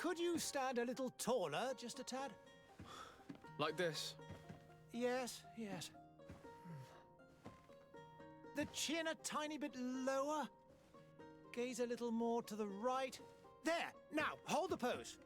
Could you stand a little taller, just a tad? Like this? Yes, yes. The chin a tiny bit lower. Gaze a little more to the right. There! Now, hold the pose.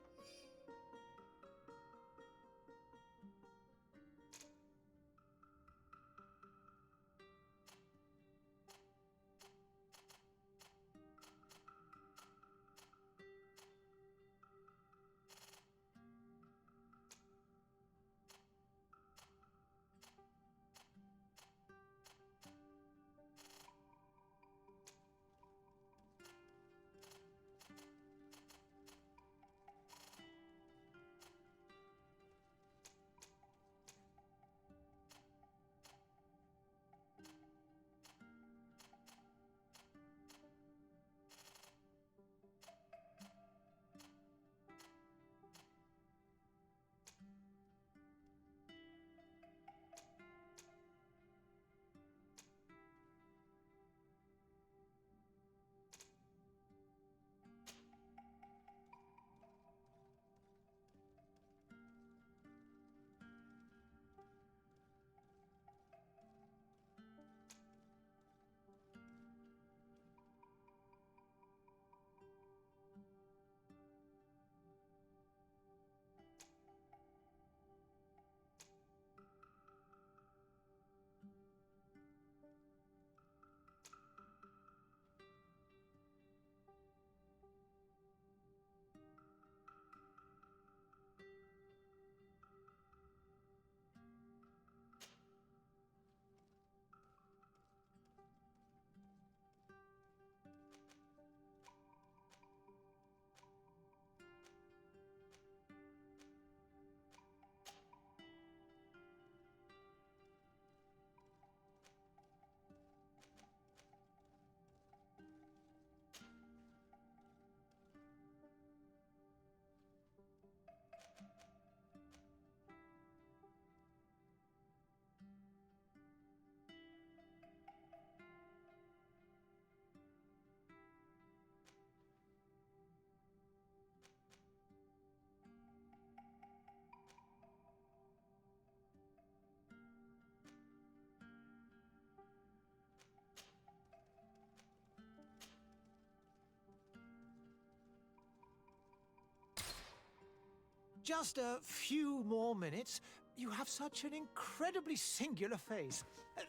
Just a few more minutes. You have such an incredibly singular face.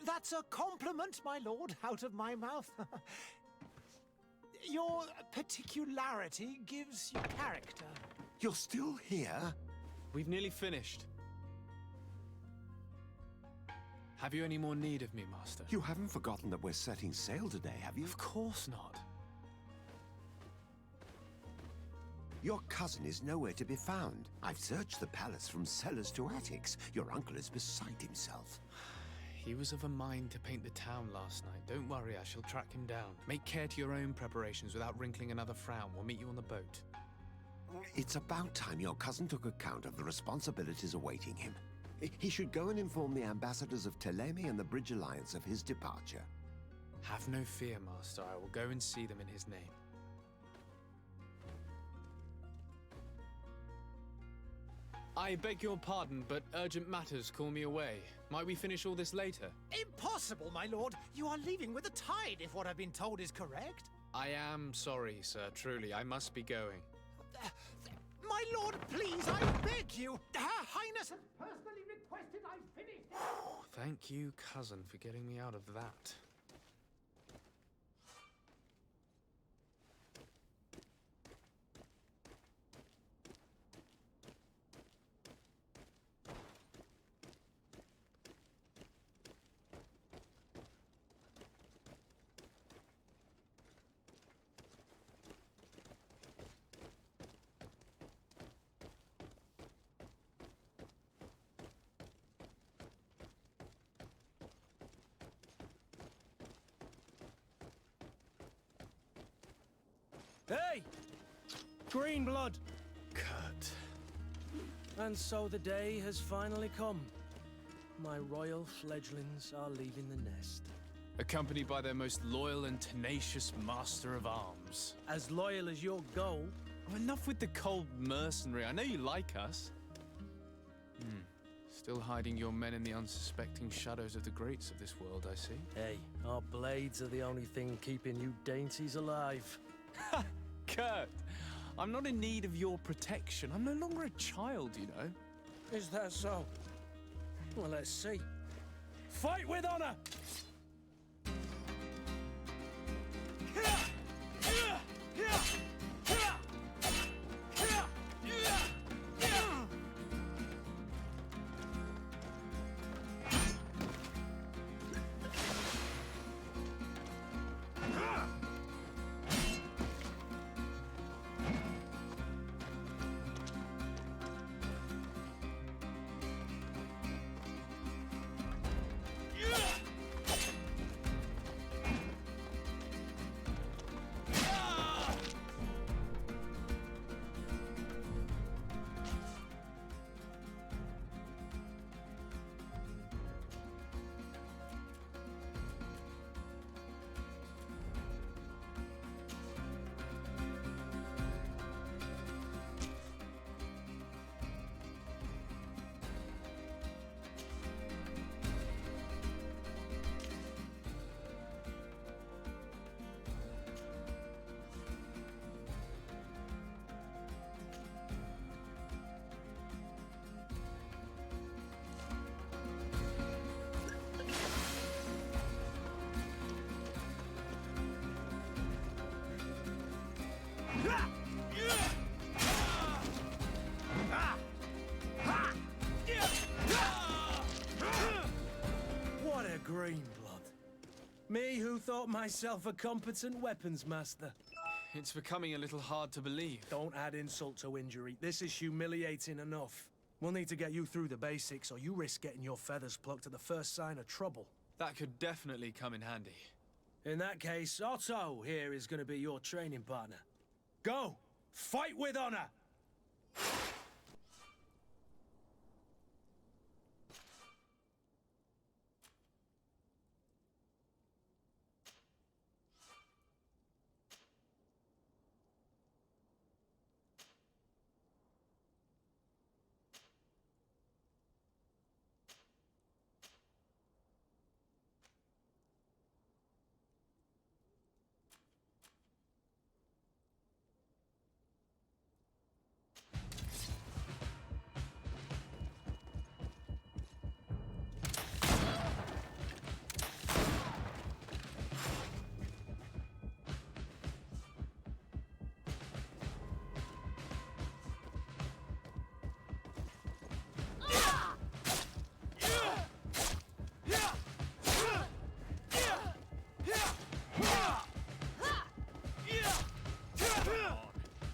That's a compliment, my lord, out of my mouth. Your particularity gives you character. You're still here? We've nearly finished. Have you any more need of me, Master? You haven't forgotten that we're setting sail today, have you? Of course not. Your cousin is nowhere to be found. I've searched the palace from cellars to attics. Your uncle is beside himself. He was of a mind to paint the town last night. Don't worry, I shall track him down. Make care to your own preparations without wrinkling another frown. We'll meet you on the boat. It's about time your cousin took account of the responsibilities awaiting him. He should go and inform the ambassadors of Telemi and the Bridge Alliance of his departure. Have no fear, Master. I will go and see them in his name. I beg your pardon, but urgent matters call me away. Might we finish all this later? Impossible, my lord. You are leaving with the tide, if what I've been told is correct. I am sorry, sir. Truly, I must be going. My lord, please, I beg you. Her Highness has personally requested I finish it. Thank you, cousin, for getting me out of that. Hey! Green blood! Kurt. And so the day has finally come. My royal fledglings are leaving the nest. Accompanied by their most loyal and tenacious master of arms. As loyal as your gold, Enough with the cold mercenary. I know you like us. Still hiding your men in the unsuspecting shadows of the greats of this world, I see. Hey, our blades are the only thing keeping you dainties alive. Kurt, I'm not in need of your protection. I'm no longer a child, you know. Is that so? Well, let's see. Fight with honor! What a green blood. Me who thought myself a competent weapons master. It's becoming a little hard to believe. Don't add insult to injury. This is humiliating enough. We'll need to get you through the basics, or you risk getting your feathers plucked at the first sign of trouble. That could definitely come in handy. In that case, Otto here is going to be your training partner. Go! Fight with honor!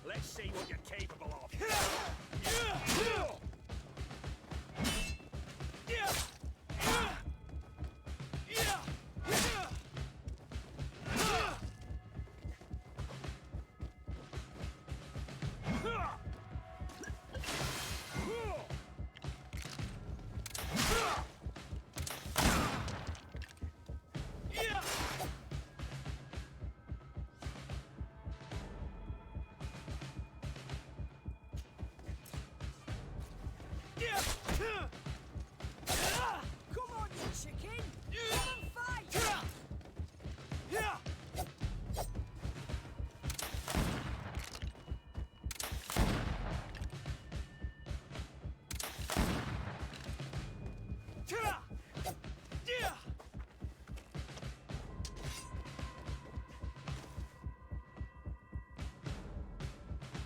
Let's see what you're capable of. Come on, you chicken! Let 'em fight!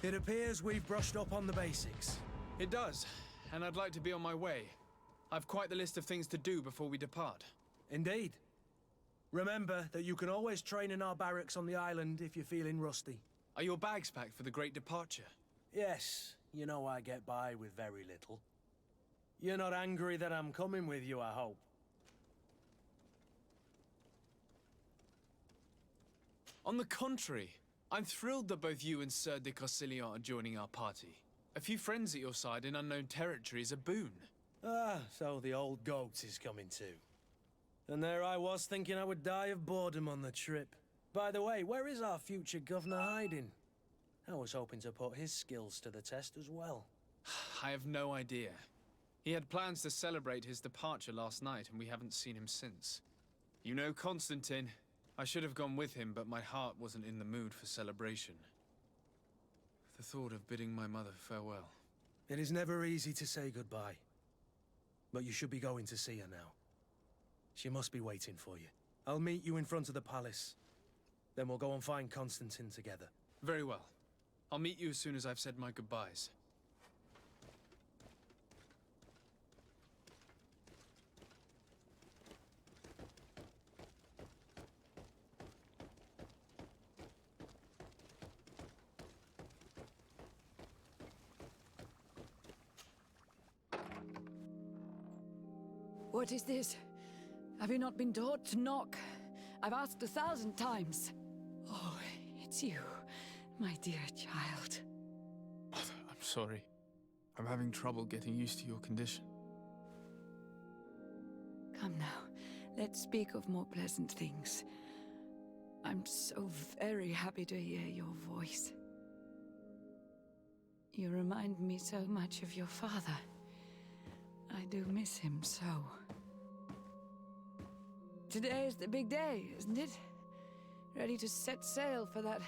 It appears we've brushed up on the basics. It does, and I'd like to be on my way. I've quite the list of things to do before we depart. Indeed. Remember that you can always train in our barracks on the island if you're feeling rusty. Are your bags packed for the great departure? Yes, you know I get by with very little. You're not angry that I'm coming with you, I hope. On the contrary, I'm thrilled that both you and Sir de Corsilian are joining our party. A few friends at your side in unknown territory is a boon. Ah, so the old goat is coming too. And there I was thinking I would die of boredom on the trip. By the way, where is our future governor hiding? I was hoping to put his skills to the test as well. I have no idea. He had plans to celebrate his departure last night, and we haven't seen him since. You know Constantine. I should have gone with him, but my heart wasn't in the mood for celebration. The thought of bidding my mother farewell. It is never easy to say goodbye. But you should be going to see her now. She must be waiting for you. I'll meet you in front of the palace. Then we'll go and find Constantine together. Very well. I'll meet you as soon as I've said my goodbyes. What is this? Have you not been taught to knock? I've asked 1,000 times. Oh, it's you, my dear child. Mother, I'm sorry. I'm having trouble getting used to your condition. Come now, let's speak of more pleasant things. I'm so very happy to hear your voice. You remind me so much of your father. I do miss him so. Today is the big day, isn't it? Ready to set sail for that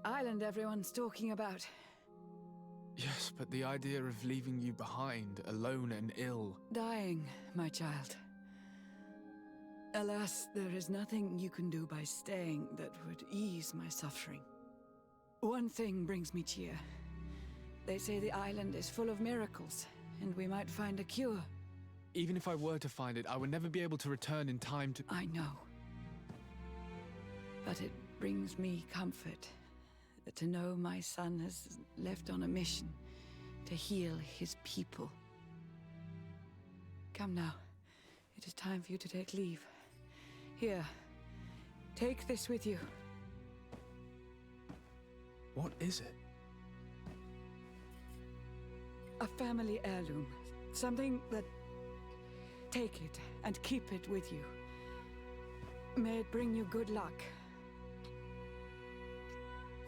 island everyone's talking about. Yes, but the idea of leaving you behind, alone and ill... Dying, my child. Alas, there is nothing you can do by staying that would ease my suffering. One thing brings me cheer. They say the island is full of miracles, and we might find a cure. Even if I were to find it, I would never be able to return in time to... I know. But it brings me comfort to know my son has left on a mission to heal his people. Come now. It is time for you to take leave. Here, take this with you. What is it? A family heirloom. Something that... Take it and keep it with you. May it bring you good luck.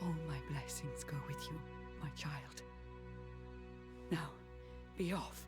All my blessings go with you, my child. Now, be off.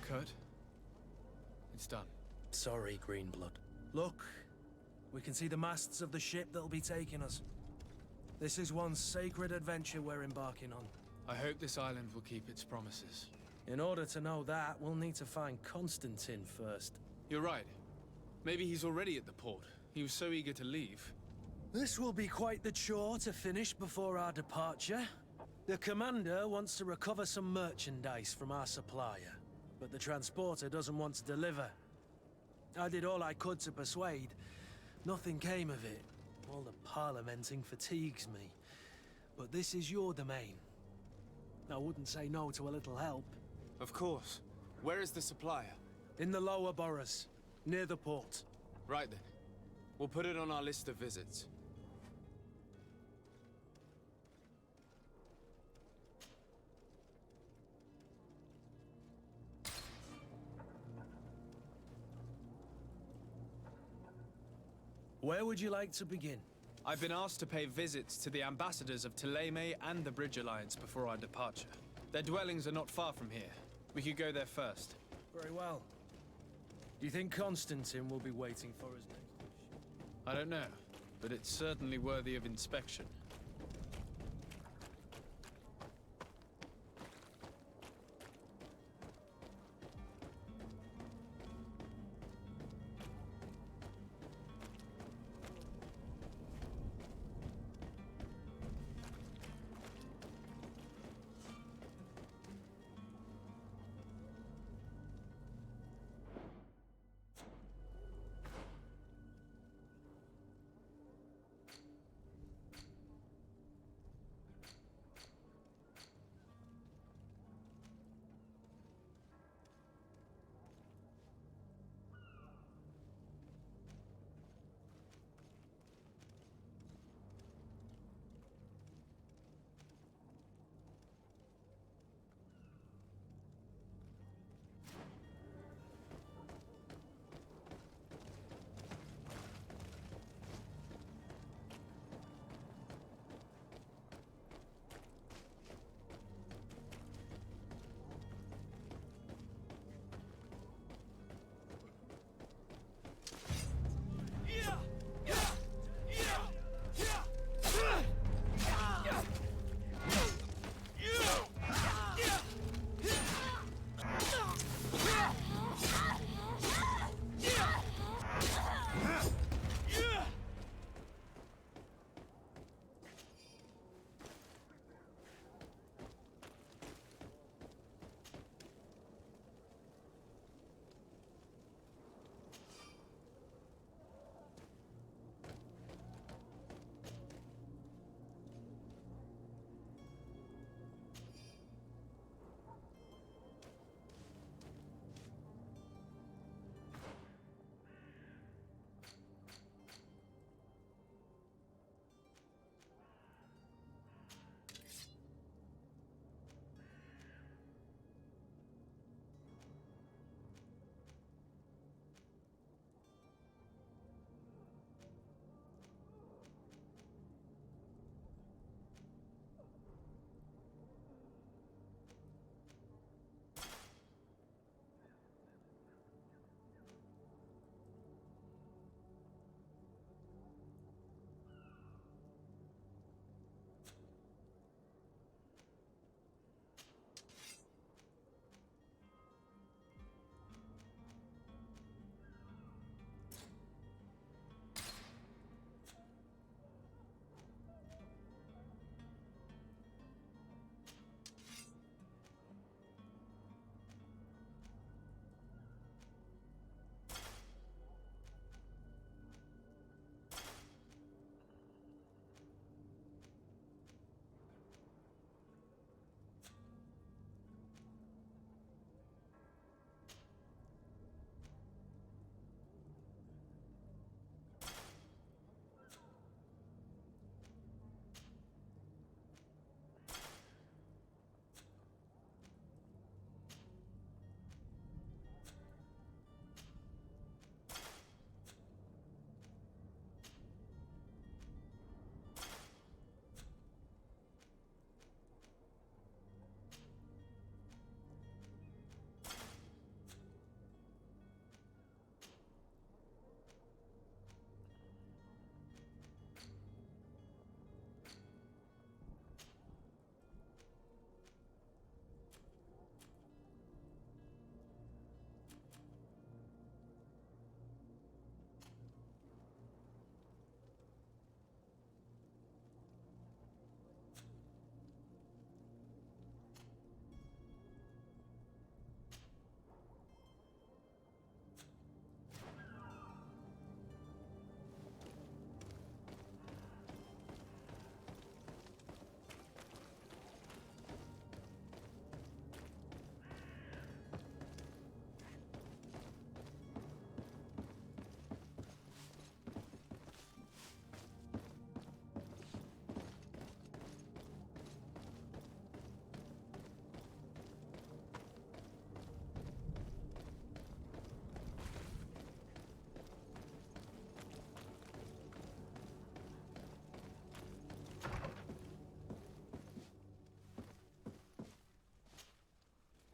Kurt? It's done. Sorry, Greenblood. Look, we can see the masts of the ship that'll be taking us. This is one sacred adventure we're embarking on. I hope this island will keep its promises. In order to know that, we'll need to find Constantine first. You're right. Maybe he's already at the port. He was so eager to leave. This will be quite the chore to finish before our departure. The commander wants to recover some merchandise from our supplier, but the transporter doesn't want to deliver. I did all I could to persuade. Nothing came of it. All the parliamenting fatigues me. But this is your domain. I wouldn't say no to a little help. Of course. Where is the supplier? In the lower boroughs, near the port. Right then. We'll put it on our list of visits. Where would you like to begin? I've been asked to pay visits to the ambassadors of Thélème and the Bridge Alliance before our departure. Their dwellings are not far from here. We could go there first. Very well. Do you think Constantine will be waiting for us next? I don't know, but it's certainly worthy of inspection.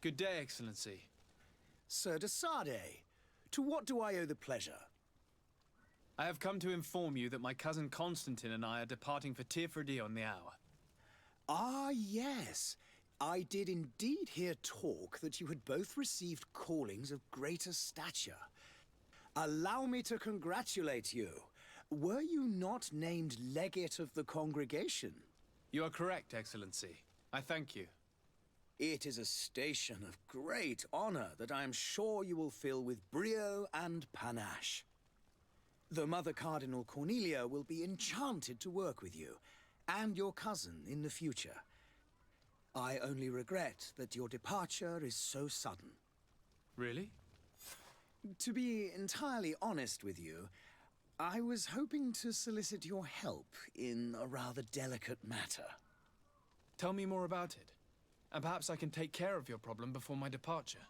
Good day, Excellency. Sir de Sardet, to what do I owe the pleasure? I have come to inform you that my cousin Constantine and I are departing for Tirfredi on the hour. Ah, yes. I did indeed hear talk that you had both received callings of greater stature. Allow me to congratulate you. Were you not named legate of the congregation? You are correct, Excellency. I thank you. It is a station of great honor that I am sure you will fill with brio and panache. The Mother Cardinal Cornelia will be enchanted to work with you, and your cousin in the future. I only regret that your departure is so sudden. Really? To be entirely honest with you, I was hoping to solicit your help in a rather delicate matter. Tell me more about it, and perhaps I can take care of your problem before my departure.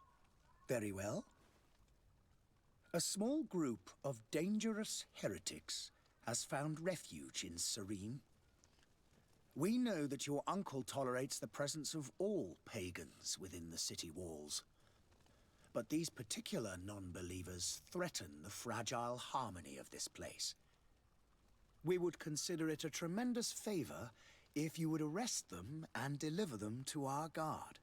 Very well. A small group of dangerous heretics has found refuge in Serene. We know that your uncle tolerates the presence of all pagans within the city walls. But these particular non-believers threaten the fragile harmony of this place. We would consider it a tremendous favor if you would arrest them and deliver them to our guard.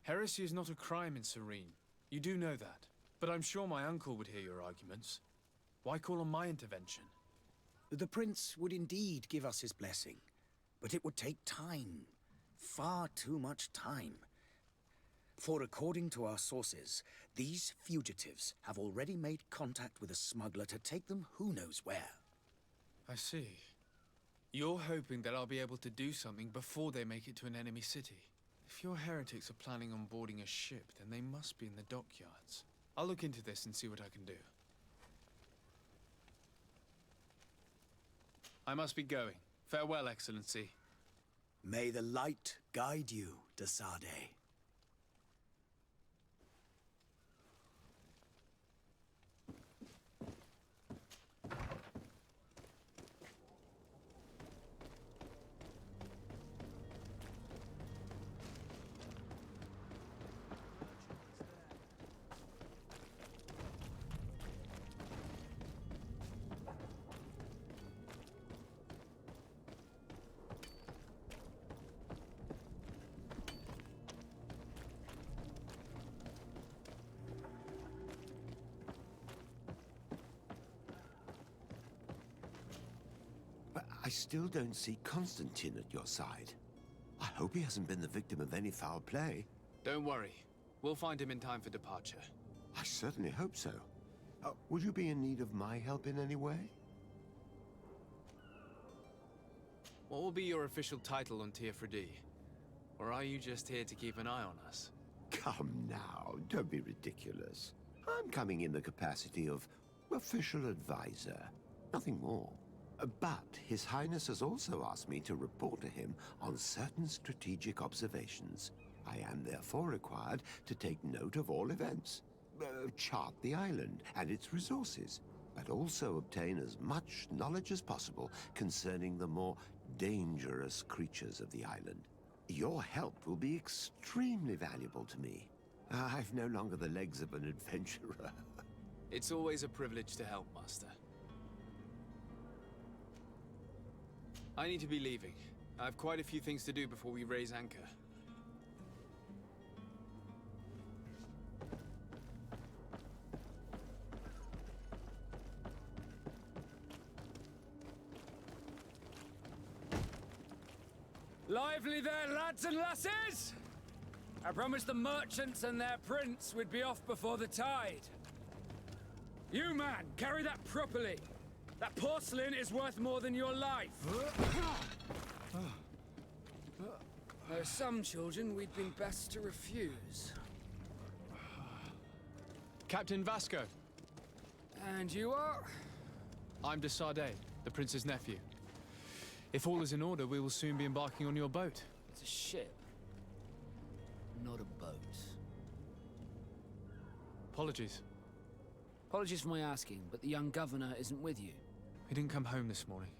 Heresy is not a crime in Serene. You do know that. But I'm sure my uncle would hear your arguments. Why call on my intervention? The prince would indeed give us his blessing, but it would take time. Far too much time. For according to our sources, these fugitives have already made contact with a smuggler to take them who knows where. I see. You're hoping that I'll be able to do something before they make it to an enemy city. If your heretics are planning on boarding a ship, then they must be in the dockyards. I'll look into this and see what I can do. I must be going. Farewell, Excellency. May the light guide you, de Sardet. But I still don't see Constantine at your side. I hope he hasn't been the victim of any foul play. Don't worry. We'll find him in time for departure. I certainly hope so. Would you be in need of my help in any way? What will be your official title on Tirfredi? Or are you just here to keep an eye on us? Come now, don't be ridiculous. I'm coming in the capacity of official advisor, nothing more. But His Highness has also asked me to report to him on certain strategic observations. I am therefore required to take note of all events, chart the island and its resources, but also obtain as much knowledge as possible concerning the more dangerous creatures of the island. Your help will be extremely valuable to me. I've no longer the legs of an adventurer. It's always a privilege to help, Master. I need to be leaving. I have quite a few things to do before we raise anchor. Lively there, lads and lasses! I promised the merchants and their prince we'd be off before the tide. You, man, carry that properly. That porcelain is worth more than your life. There are some children we'd been best to refuse. Captain Vasco. And you are? I'm de Sardet, the prince's nephew. If all is in order, we will soon be embarking on your boat. It's a ship, not a boat. Apologies. Apologies for my asking, but the young governor isn't with you. He didn't come home this morning.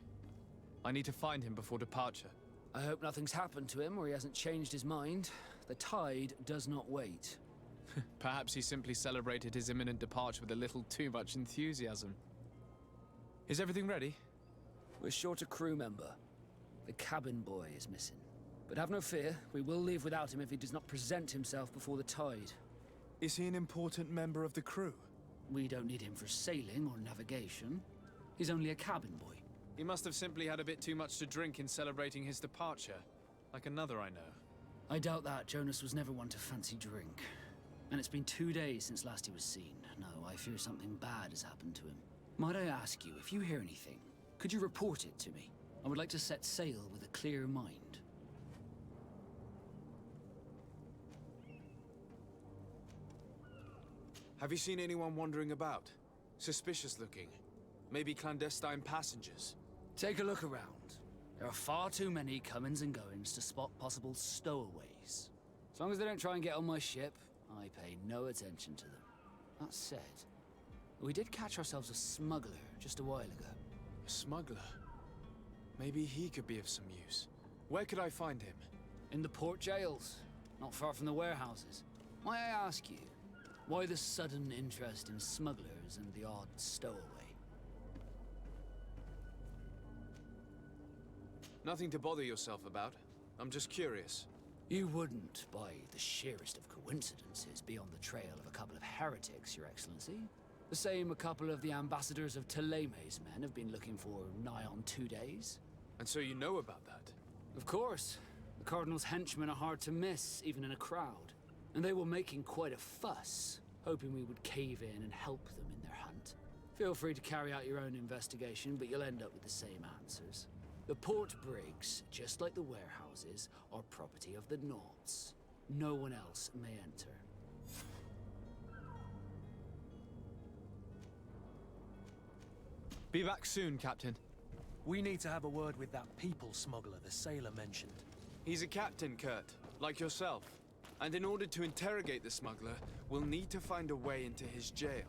I need to find him before departure. I hope nothing's happened to him or he hasn't changed his mind. The tide does not wait. Perhaps he simply celebrated his imminent departure with a little too much enthusiasm. Is everything ready? We're short a crew member. The cabin boy is missing. But have no fear, we will leave without him if he does not present himself before the tide. Is he an important member of the crew? We don't need him for sailing or navigation. He's only a cabin boy. He must have simply had a bit too much to drink in celebrating his departure, like another I know. I doubt that. Jonas was never one to fancy drink. And it's been 2 days since last he was seen. No, I fear something bad has happened to him. Might I ask you, if you hear anything, could you report it to me? I would like to set sail with a clear mind. Have you seen anyone wandering about? Suspicious looking. Maybe clandestine passengers? Take a look around. There are far too many comings and goings to spot possible stowaways. As long as they don't try and get on my ship, I pay no attention to them. That said, we did catch ourselves a smuggler just a while ago. A smuggler? Maybe he could be of some use. Where could I find him? In the port jails, not far from the warehouses. May I ask you, why the sudden interest in smugglers and the odd stowaway? Nothing to bother yourself about. I'm just curious. You wouldn't, by the sheerest of coincidences, be on the trail of a couple of heretics, Your Excellency. The same a couple of the ambassadors of Teleme's men have been looking for nigh on 2 days. And so you know about that? Of course. The Cardinal's henchmen are hard to miss, even in a crowd. And they were making quite a fuss, hoping we would cave in and help them in their hunt. Feel free to carry out your own investigation, but you'll end up with the same answers. The port brigs, just like the warehouses, are property of the Nauts. No one else may enter. Be back soon, Captain. We need to have a word with that people smuggler the sailor mentioned. He's a captain, Kurt, like yourself. And in order to interrogate the smuggler, we'll need to find a way into his jail.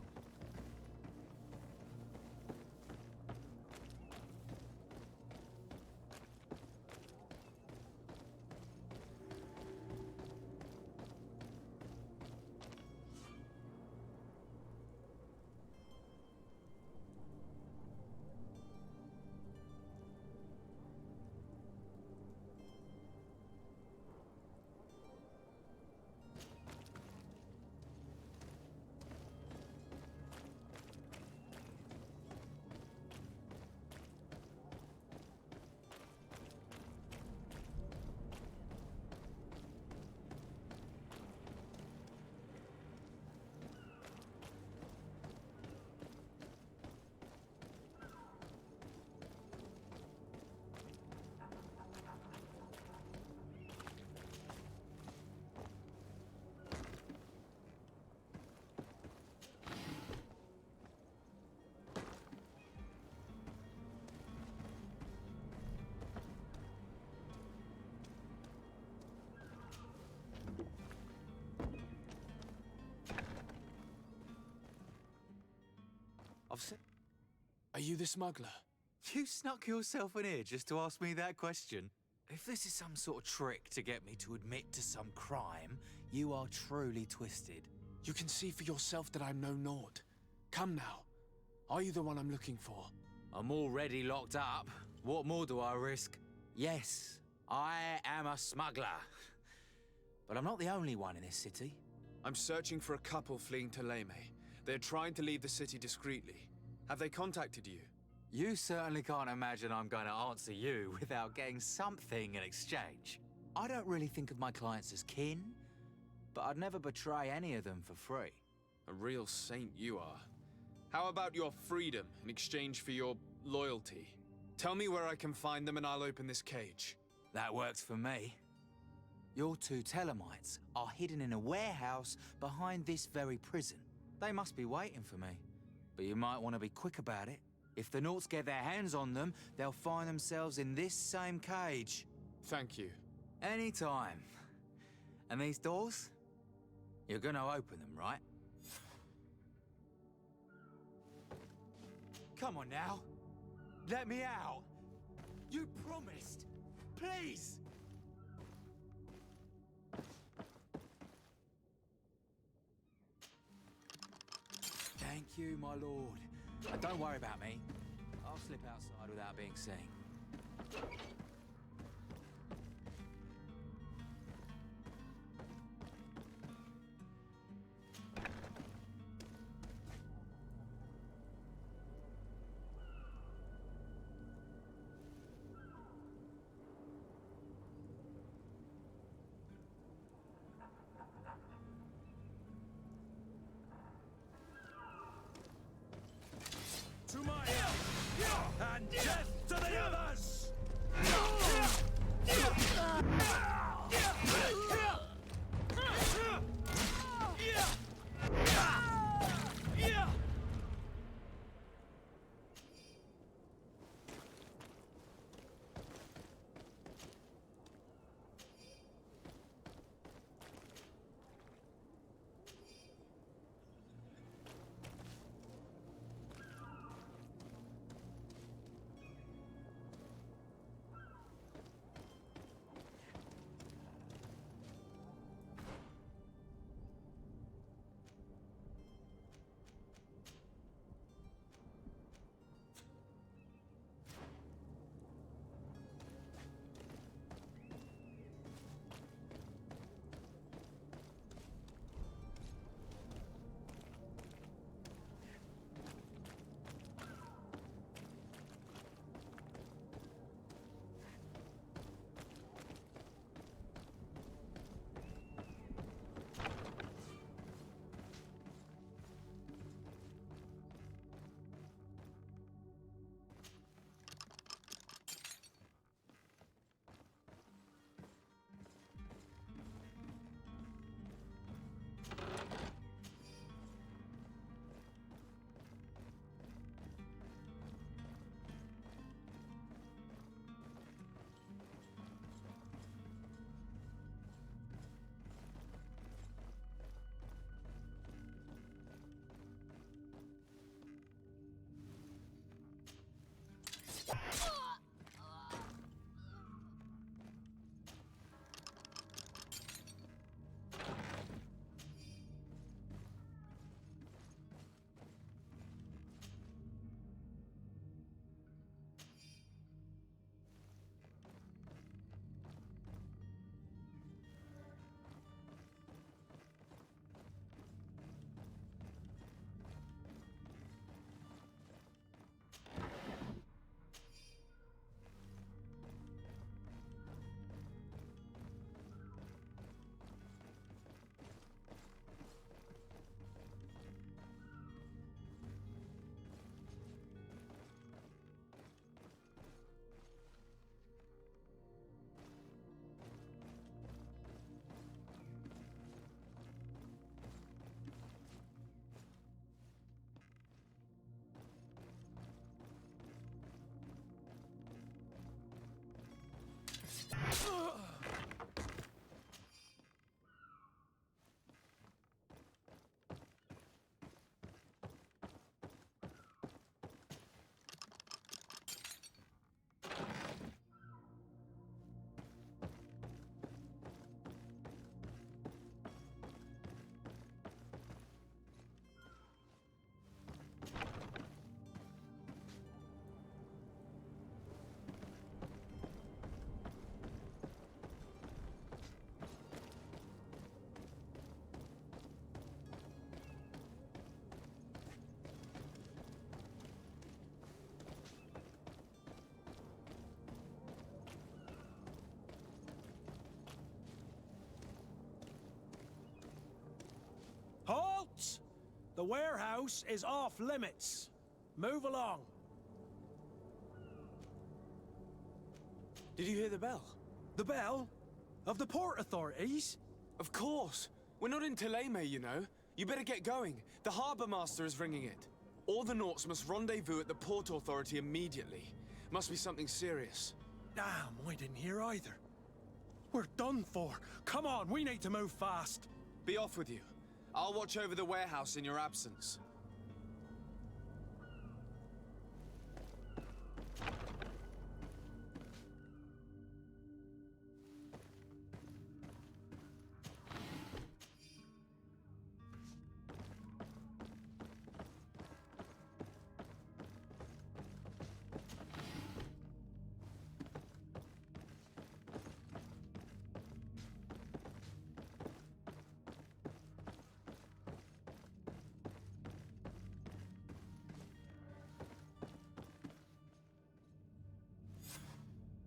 Are you the smuggler? You snuck yourself in here just to ask me that question? If this is some sort of trick to get me to admit to some crime, you are truly twisted. You can see for yourself that I'm no Nord. Come now. Are you the one I'm looking for? I'm already locked up. What more do I risk? Yes, I am a smuggler. But I'm not the only one in this city. I'm searching for a couple fleeing to Leme. They're trying to leave the city discreetly. Have they contacted you? You certainly can't imagine I'm going to answer you without getting something in exchange. I don't really think of my clients as kin, but I'd never betray any of them for free. A real saint you are. How about your freedom in exchange for your loyalty? Tell me where I can find them and I'll open this cage. That works for me. Your 2 Telemites are hidden in a warehouse behind this very prison. They must be waiting for me. But you might want to be quick about it. If the Nauts get their hands on them, they'll find themselves in this same cage. Thank you. Anytime. And these doors? You're gonna open them, right? Come on now. Let me out. You promised. Please. you, my lord. Don't worry about me. I'll slip outside without being seen. To my end, and death to the others! Halt! The warehouse is off limits. Move along. Did you hear the bell? The bell? Of the port authorities? Of course. We're not in Teleme, you know. You better get going. The harbour master is ringing it. All the Nauts must rendezvous at the port authority immediately. Must be something serious. Damn, I didn't hear either. We're done for. Come on, we need to move fast. Be off with you. I'll watch over the warehouse in your absence.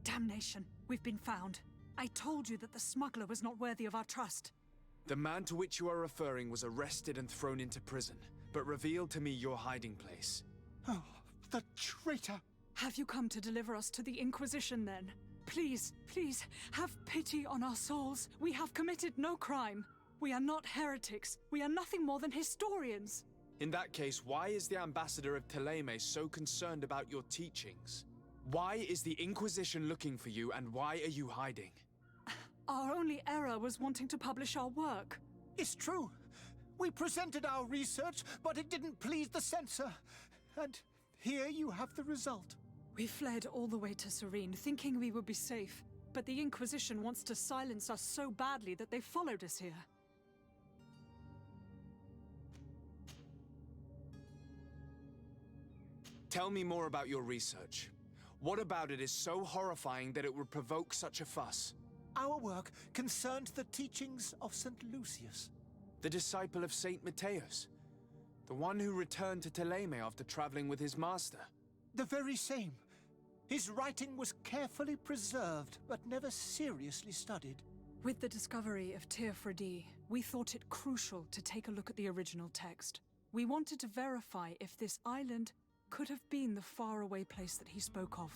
Damnation. We've been found. I told you that the smuggler was not worthy of our trust. The man to which you are referring was arrested and thrown into prison, but revealed to me your hiding place. Oh, the traitor! Have you come to deliver us to the Inquisition, then? Please, please, have pity on our souls. We have committed no crime. We are not heretics. We are nothing more than historians. In that case, why is the ambassador of Thélème so concerned about your teachings? Why is the Inquisition looking for you, and why are you hiding? Our only error was wanting to publish our work. It's true. We presented our research, but it didn't please the censor. And here you have the result. We fled all the way to Serene, thinking we would be safe. But the Inquisition wants to silence us so badly that they followed us here. Tell me more about your research. What about it is so horrifying that it would provoke such a fuss? Our work concerned the teachings of St. Lucius. The disciple of Saint Matthias? The one who returned to Thélème after traveling with his master? The very same. His writing was carefully preserved, but never seriously studied. With the discovery of Teofredi, we thought it crucial to take a look at the original text. We wanted to verify if this island could have been the faraway place that he spoke of.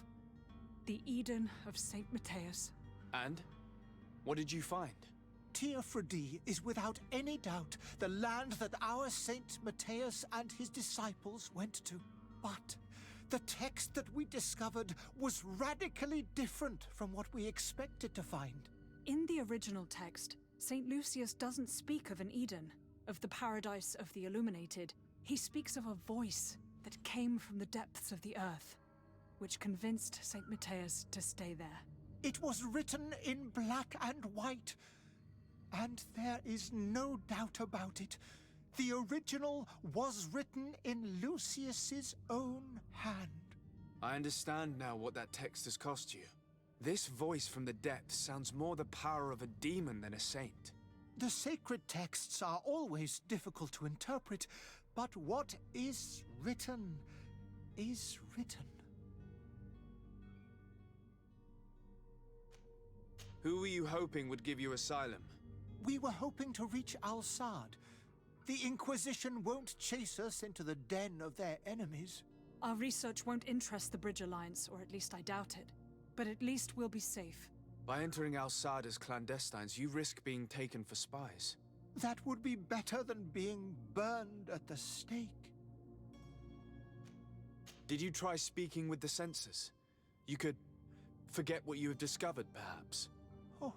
The Eden of Saint Matthias. And? What did you find? Teofredi is without any doubt the land that our Saint Matthias and his disciples went to. But the text that we discovered was radically different from what we expected to find. In the original text, St. Lucius doesn't speak of an Eden, of the paradise of the illuminated. He speaks of a voice that came from the depths of the earth, which convinced St. Matthias to stay there. It was written in black and white, and there is no doubt about it. The original was written in Lucius's own hand. I understand now what that text has cost you. This voice from the depths sounds more the power of a demon than a saint. The sacred texts are always difficult to interpret, but what is written is written. Who were you hoping would give you asylum? We were hoping to reach Al-Sad. The Inquisition won't chase us into the den of their enemies. Our research won't interest the Bridge Alliance, or at least I doubt it. But at least we'll be safe. By entering Al-Sad as clandestines, you risk being taken for spies. That would be better than being burned at the stake. Did you try speaking with the censors? You could forget what you have discovered, perhaps. Oh,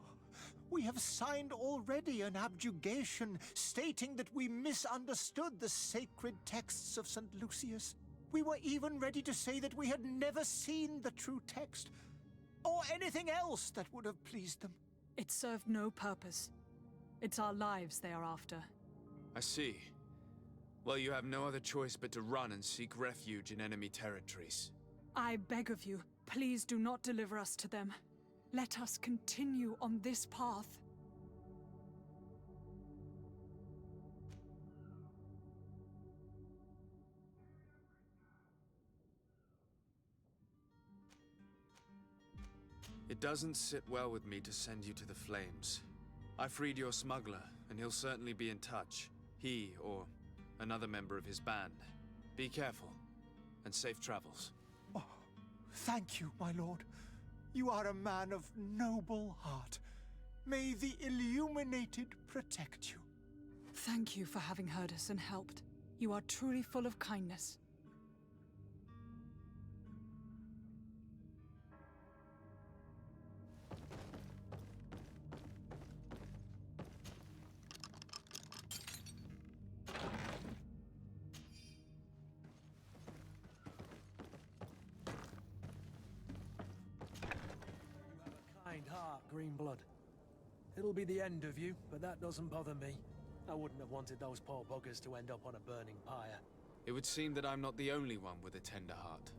we have signed already an abjugation stating that we misunderstood the sacred texts of St. Lucius. We were even ready to say that we had never seen the true text, or anything else that would have pleased them. It served no purpose. It's our lives they are after. I see. Well, you have no other choice but to run and seek refuge in enemy territories. I beg of you, please do not deliver us to them. Let us continue on this path. It doesn't sit well with me to send you to the flames. I freed your smuggler, and he'll certainly be in touch. He, or another member of his band. Be careful, and safe travels. Oh, thank you, my lord. You are a man of noble heart. May the Illuminated protect you. Thank you for having heard us and helped. You are truly full of kindness. Heart, Greenblood. It'll be the end of you, but that doesn't bother me. I wouldn't have wanted those poor buggers to end up on a burning pyre. It would seem that I'm not the only one with a tender heart.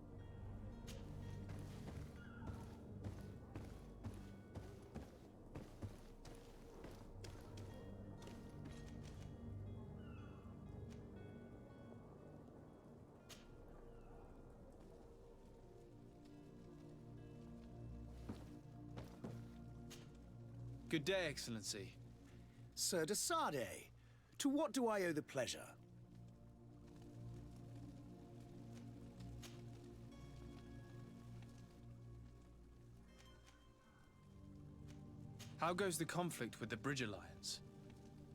Good day, Excellency. Sir de Sardet, to what do I owe the pleasure? How goes the conflict with the Bridge Alliance?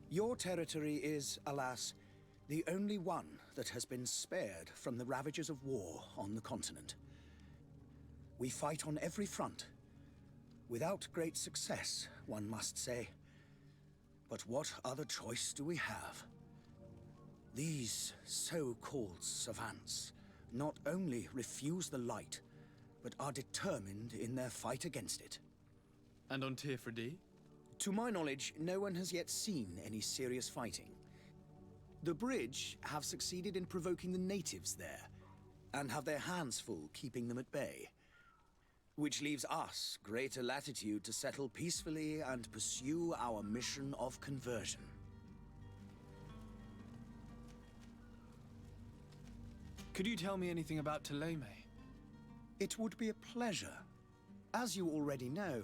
Your territory is, alas, the only one that has been spared from the ravages of war on the continent. We fight on every front. Without great success, one must say. But what other choice do we have? These so-called savants not only refuse the light, but are determined in their fight against it. And on Tirfredi? To my knowledge, no one has yet seen any serious fighting. The Bridge have succeeded in provoking the natives there, and have their hands full keeping them at bay. Which leaves us greater latitude to settle peacefully and pursue our mission of conversion. Could you tell me anything about Thélème? It would be a pleasure. As you already know,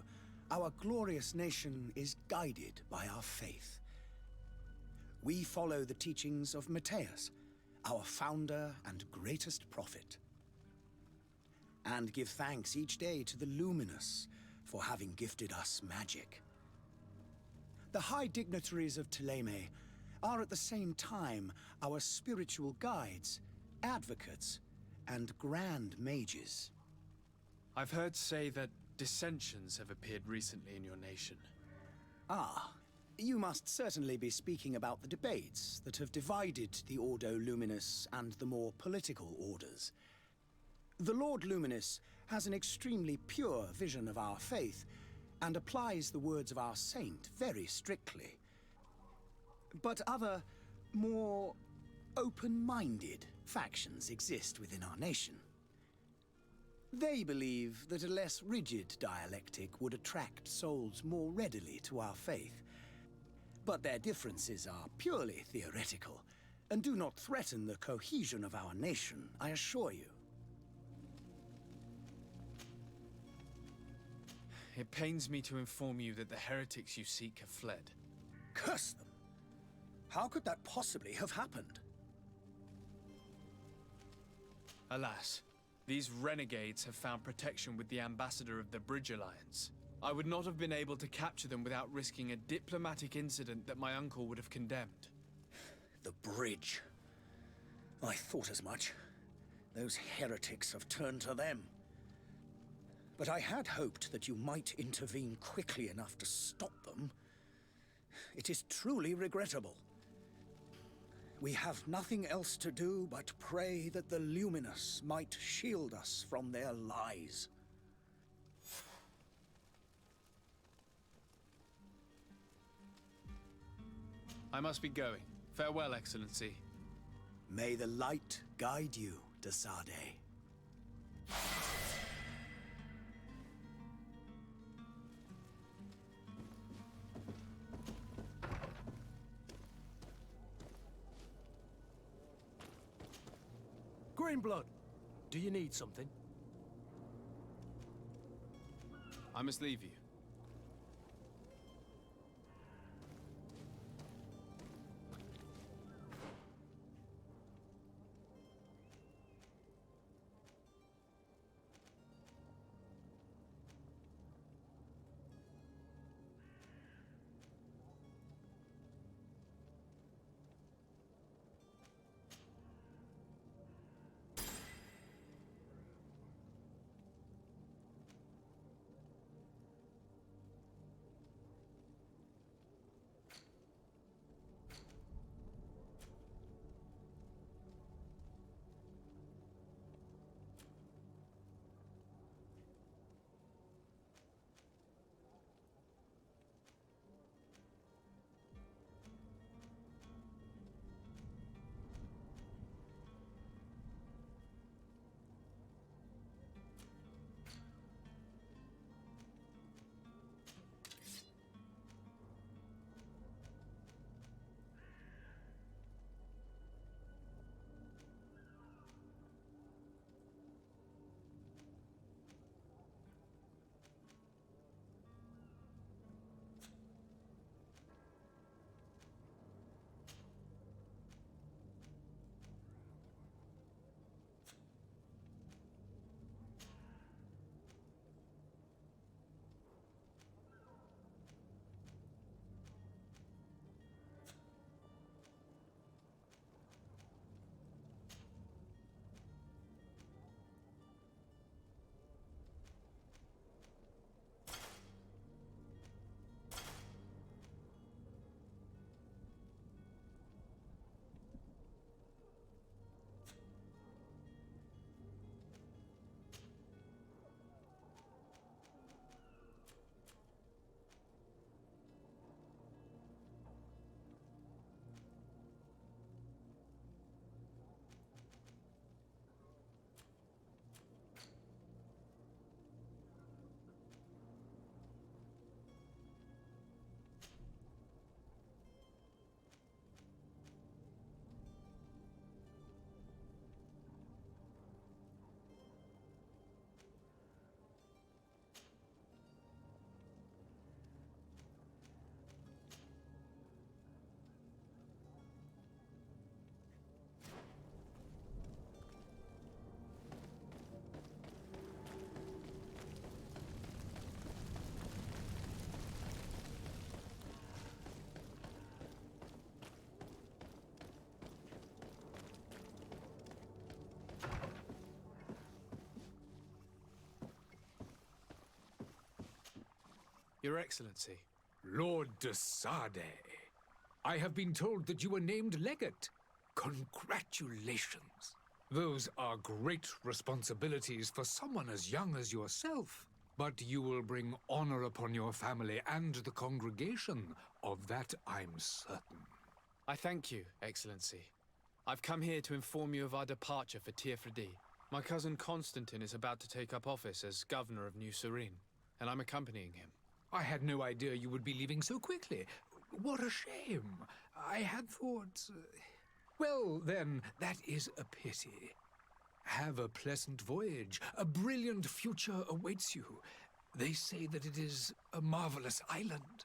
our glorious nation is guided by our faith. We follow the teachings of Matthias, our founder and greatest prophet. And give thanks each day to the Luminous for having gifted us magic. The high dignitaries of Thélème are at the same time our spiritual guides, advocates, and grand mages. I've heard say that dissensions have appeared recently in your nation. Ah, you must certainly be speaking about the debates that have divided the Ordo Luminous and the more political orders. The Lord Luminous has an extremely pure vision of our faith, and applies the words of our saint very strictly. But other, more open-minded factions exist within our nation. They believe that a less rigid dialectic would attract souls more readily to our faith. But their differences are purely theoretical, and do not threaten the cohesion of our nation, I assure you. It pains me to inform you that the heretics you seek have fled. Curse them! How could that possibly have happened? Alas, these renegades have found protection with the ambassador of the Bridge Alliance. I would not have been able to capture them without risking a diplomatic incident that my uncle would have condemned. The Bridge. I thought as much. Those heretics have turned to them. But I had hoped that you might intervene quickly enough to stop them. It is truly regrettable. We have nothing else to do but pray that the Luminous might shield us from their lies. I must be going. Farewell, Excellency. May the light guide you, de Sardet. Greenblood, do you need something? I must leave you. Your Excellency. Lord de Sade, I have been told that you were named legate. Congratulations. Those are great responsibilities for someone as young as yourself. But you will bring honor upon your family and the congregation. Of that I'm certain. I thank you, Excellency. I've come here to inform you of our departure for Tirfredi. My cousin Constantine is about to take up office as governor of New Serene, and I'm accompanying him. I had no idea you would be leaving so quickly. What a shame. I had thought... Well, then, that is a pity. Have a pleasant voyage. A brilliant future awaits you. They say that it is a marvelous island.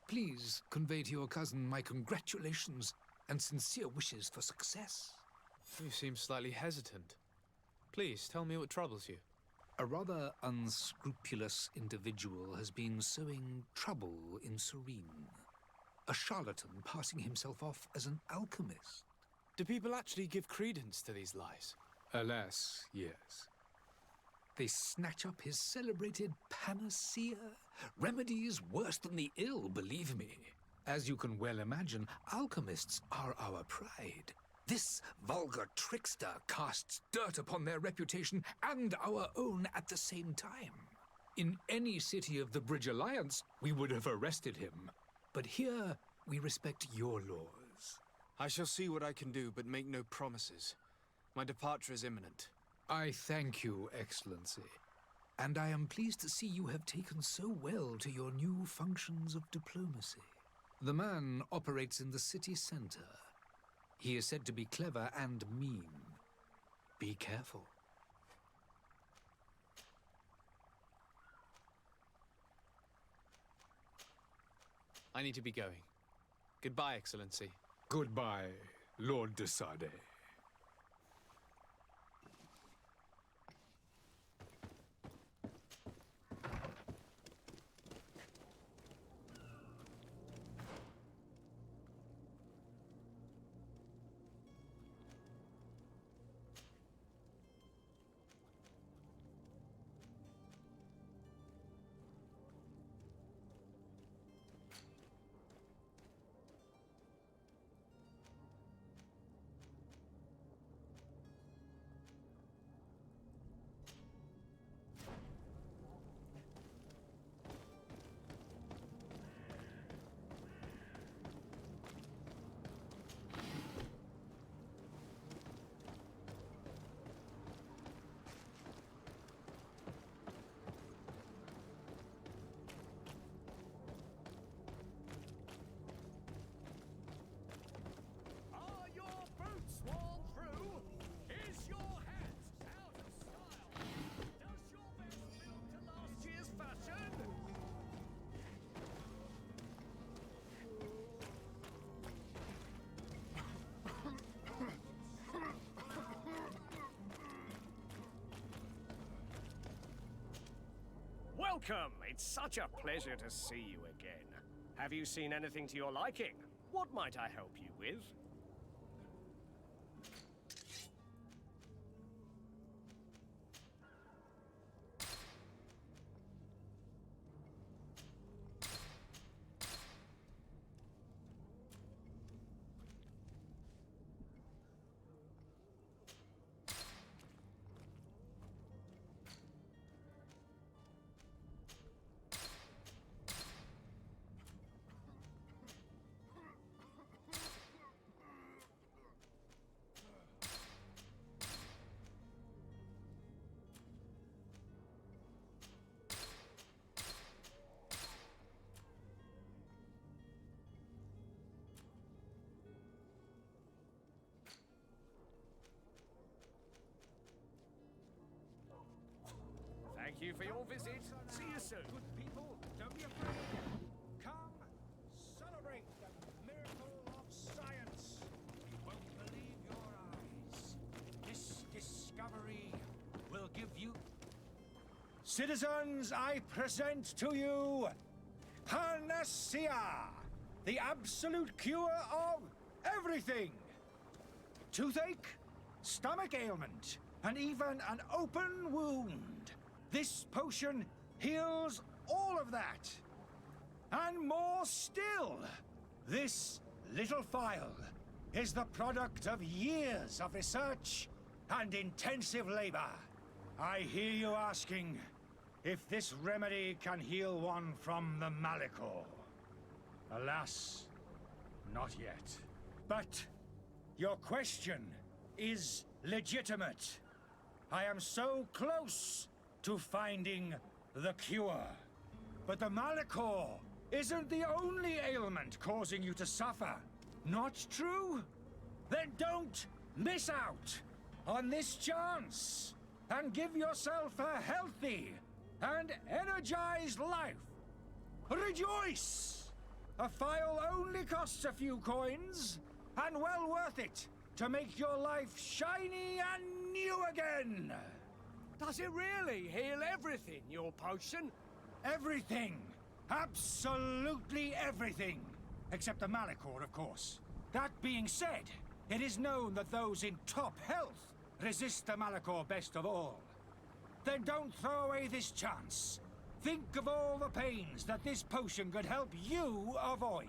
Please convey to your cousin my congratulations and sincere wishes for success. You seem slightly hesitant. Please, tell me what troubles you. A rather unscrupulous individual has been sowing trouble in Serene. A charlatan passing himself off as an alchemist. Do people actually give credence to these lies? Alas, yes. They snatch up his celebrated panacea. Remedies worse than the ill, believe me. As you can well imagine, alchemists are our pride. This vulgar trickster casts dirt upon their reputation and our own at the same time. In any city of the Bridge Alliance, we would have arrested him. But here, we respect your laws. I shall see what I can do, but make no promises. My departure is imminent. I thank you, Excellency. And I am pleased to see you have taken so well to your new functions of diplomacy. The man operates in the city center. He is said to be clever and mean. Be careful. I need to be going. Goodbye, Excellency. Goodbye, Lord de Sade. Welcome! It's such a pleasure to see you again. Have you seen anything to your liking? What might I help you with? Thank you for your visit. See you soon. Good people, don't be afraid. Come, celebrate the miracle of science. You won't believe your eyes. This discovery will give you... Citizens, I present to you Panacea, the absolute cure of everything. Toothache, stomach ailment, and even an open wound. This potion heals all of that. And more still, this little phial is the product of years of research and intensive labor. I hear you asking if this remedy can heal one from the Malachor. Alas, not yet. But your question is legitimate. I am so close to finding the cure. But the Malachor isn't the only ailment causing you to suffer. Not true? Then don't miss out on this chance and give yourself a healthy and energized life. Rejoice! A phial only costs a few coins, and well worth it to make your life shiny and new again. Does it really heal everything, your potion? Everything. Absolutely everything. Except the Malachor, of course. That being said, it is known that those in top health resist the Malachor best of all. Then don't throw away this chance. Think of all the pains that this potion could help you avoid.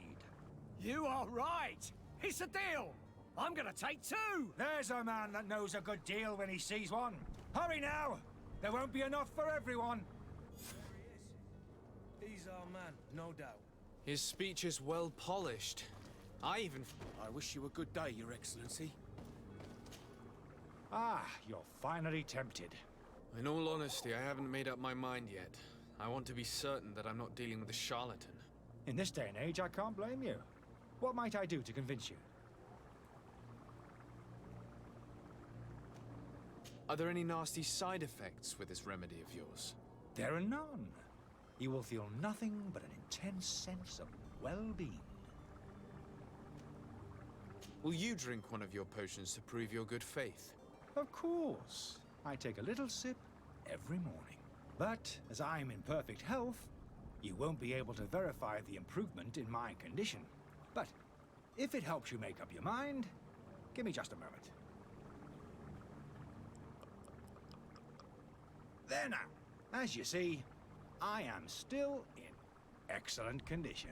You are right. It's a deal. I'm gonna take two. There's a man that knows a good deal when he sees one. Hurry now. There won't be enough for everyone. He's our man, no doubt. His speech is well polished. I wish you a good day, Your Excellency. Ah, you're finally tempted. In all honesty, I haven't made up my mind yet. I want to be certain that I'm not dealing with a charlatan. In this day and age, I can't blame you. What might I do to convince you? Are there any nasty side effects with this remedy of yours? There are none. You will feel nothing but an intense sense of well-being. Will you drink one of your potions to prove your good faith? Of course. I take a little sip every morning. But as I'm in perfect health, you won't be able to verify the improvement in my condition. But if it helps you make up your mind, give me just a moment. There now. As you see, I am still in excellent condition.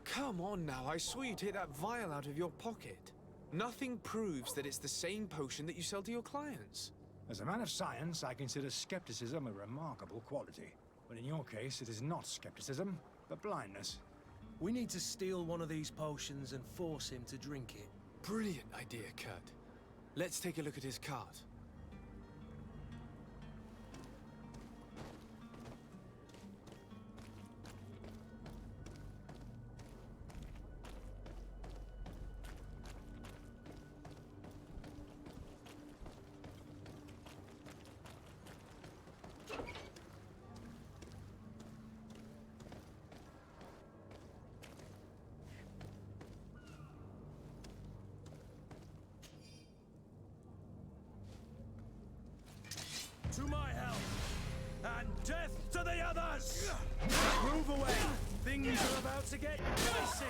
Come on now, I saw you take that vial out of your pocket. Nothing proves that it's the same potion that you sell to your clients. As a man of science, I consider skepticism a remarkable quality. But in your case, it is not skepticism, but blindness. We need to steal one of these potions and force him to drink it. Brilliant idea, Kurt. Let's take a look at his cart. To my help! And death to the others! Move away! Things are about to get dicey!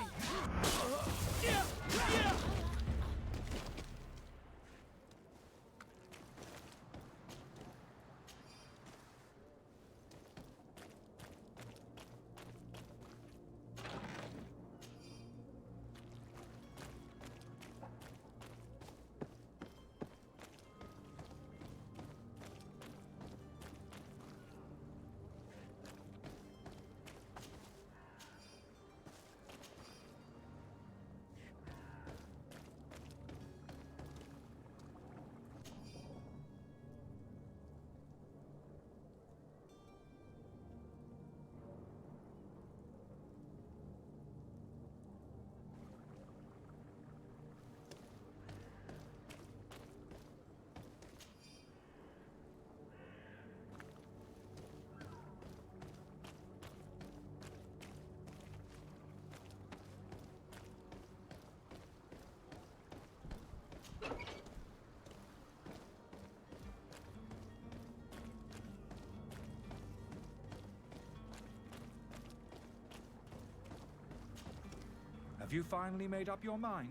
Have you finally made up your mind?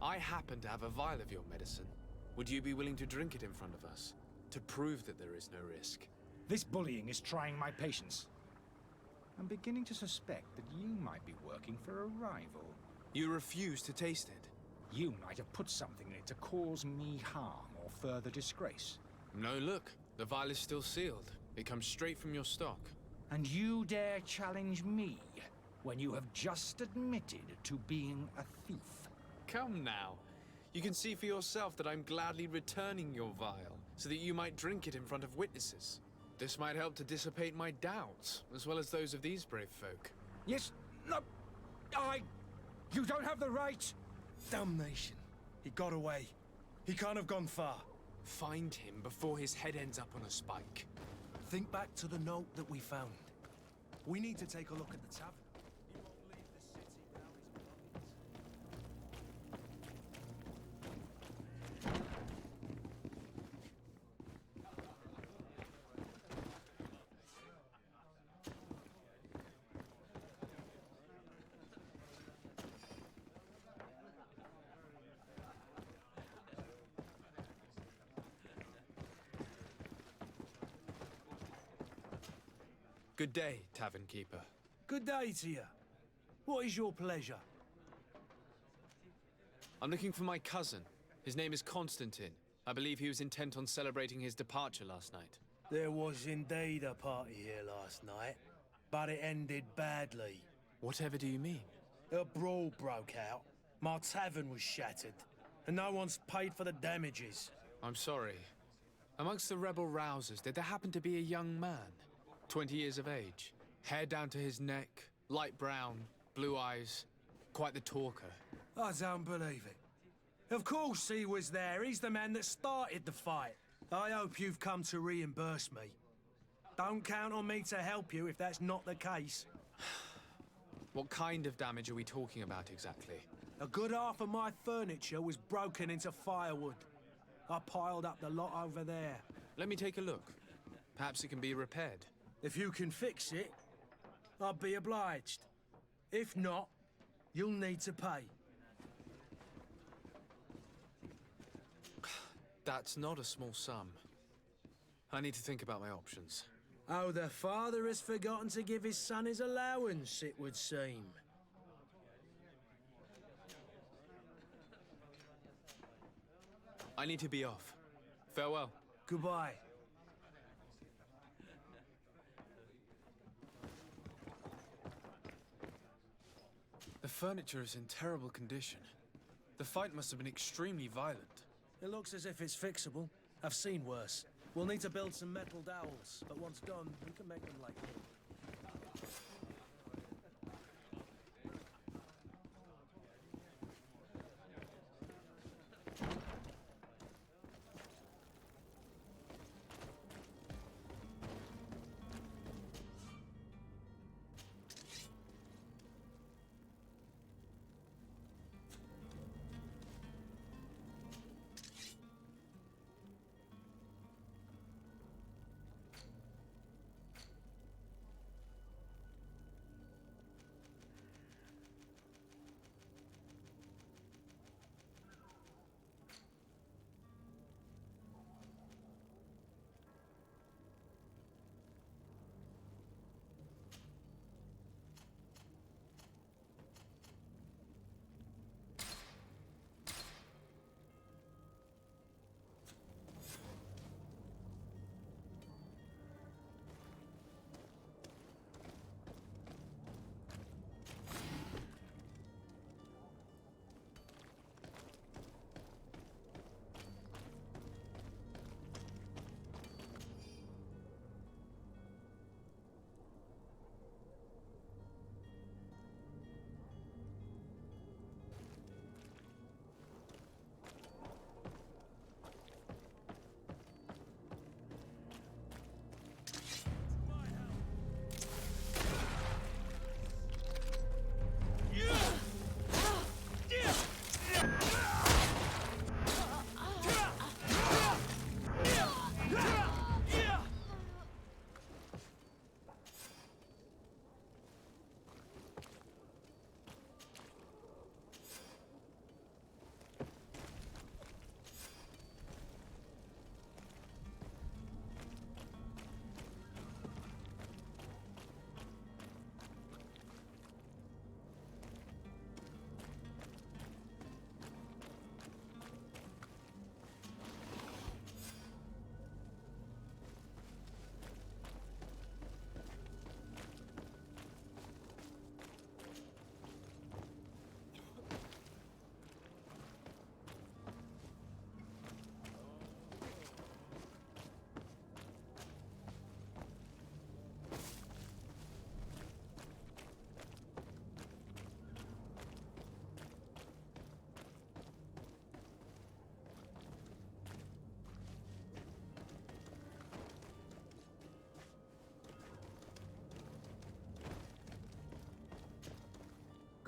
I happen to have a vial of your medicine. Would you be willing to drink it in front of us? to prove that there is no risk. This bullying is trying my patience. I'm beginning to suspect that you might be working for a rival. You refuse to taste it. You might have put something in it to cause me harm or further disgrace. No, look. The vial is still sealed. It comes straight from your stock. And you dare challenge me when you have just admitted to being a thief. Come now. You can see for yourself that I'm gladly returning your vial, so that you might drink it in front of witnesses. This might help to dissipate my doubts, as well as those of these brave folk. Yes, no, You don't have the right! Damnation. He got away. He can't have gone far. Find him before his head ends up on a spike. Think back to the note that we found. We need to take a look at the tavern. He won't leave the city without his belongings. Good day, tavern keeper. Good day to you. What is your pleasure? I'm looking for my cousin. His name is Constantine. I believe he was intent on celebrating his departure last night. There was indeed a party here last night, but it ended badly. Whatever do you mean? A brawl broke out. My tavern was shattered, and no one's paid for the damages. I'm sorry. Amongst the rebel rousers, did there happen to be a young man? 20 years of age. Hair down to his neck, light brown, blue eyes. Quite the talker. I don't believe it. Of course he was there. He's the man that started the fight. I hope you've come to reimburse me. Don't count on me to help you if that's not the case. What kind of damage are we talking about exactly? A good half of my furniture was broken into firewood. I piled up the lot over there. Let me take a look. Perhaps it can be repaired. If you can fix it, I'll be obliged. If not, you'll need to pay. That's not a small sum. I need to think about my options. Oh, the father has forgotten to give his son his allowance, it would seem. I need to be off. Farewell. Goodbye. The furniture is in terrible condition. The fight must have been extremely violent. It looks as if it's fixable. I've seen worse. We'll need to build some metal dowels, but once done, we can make them like new.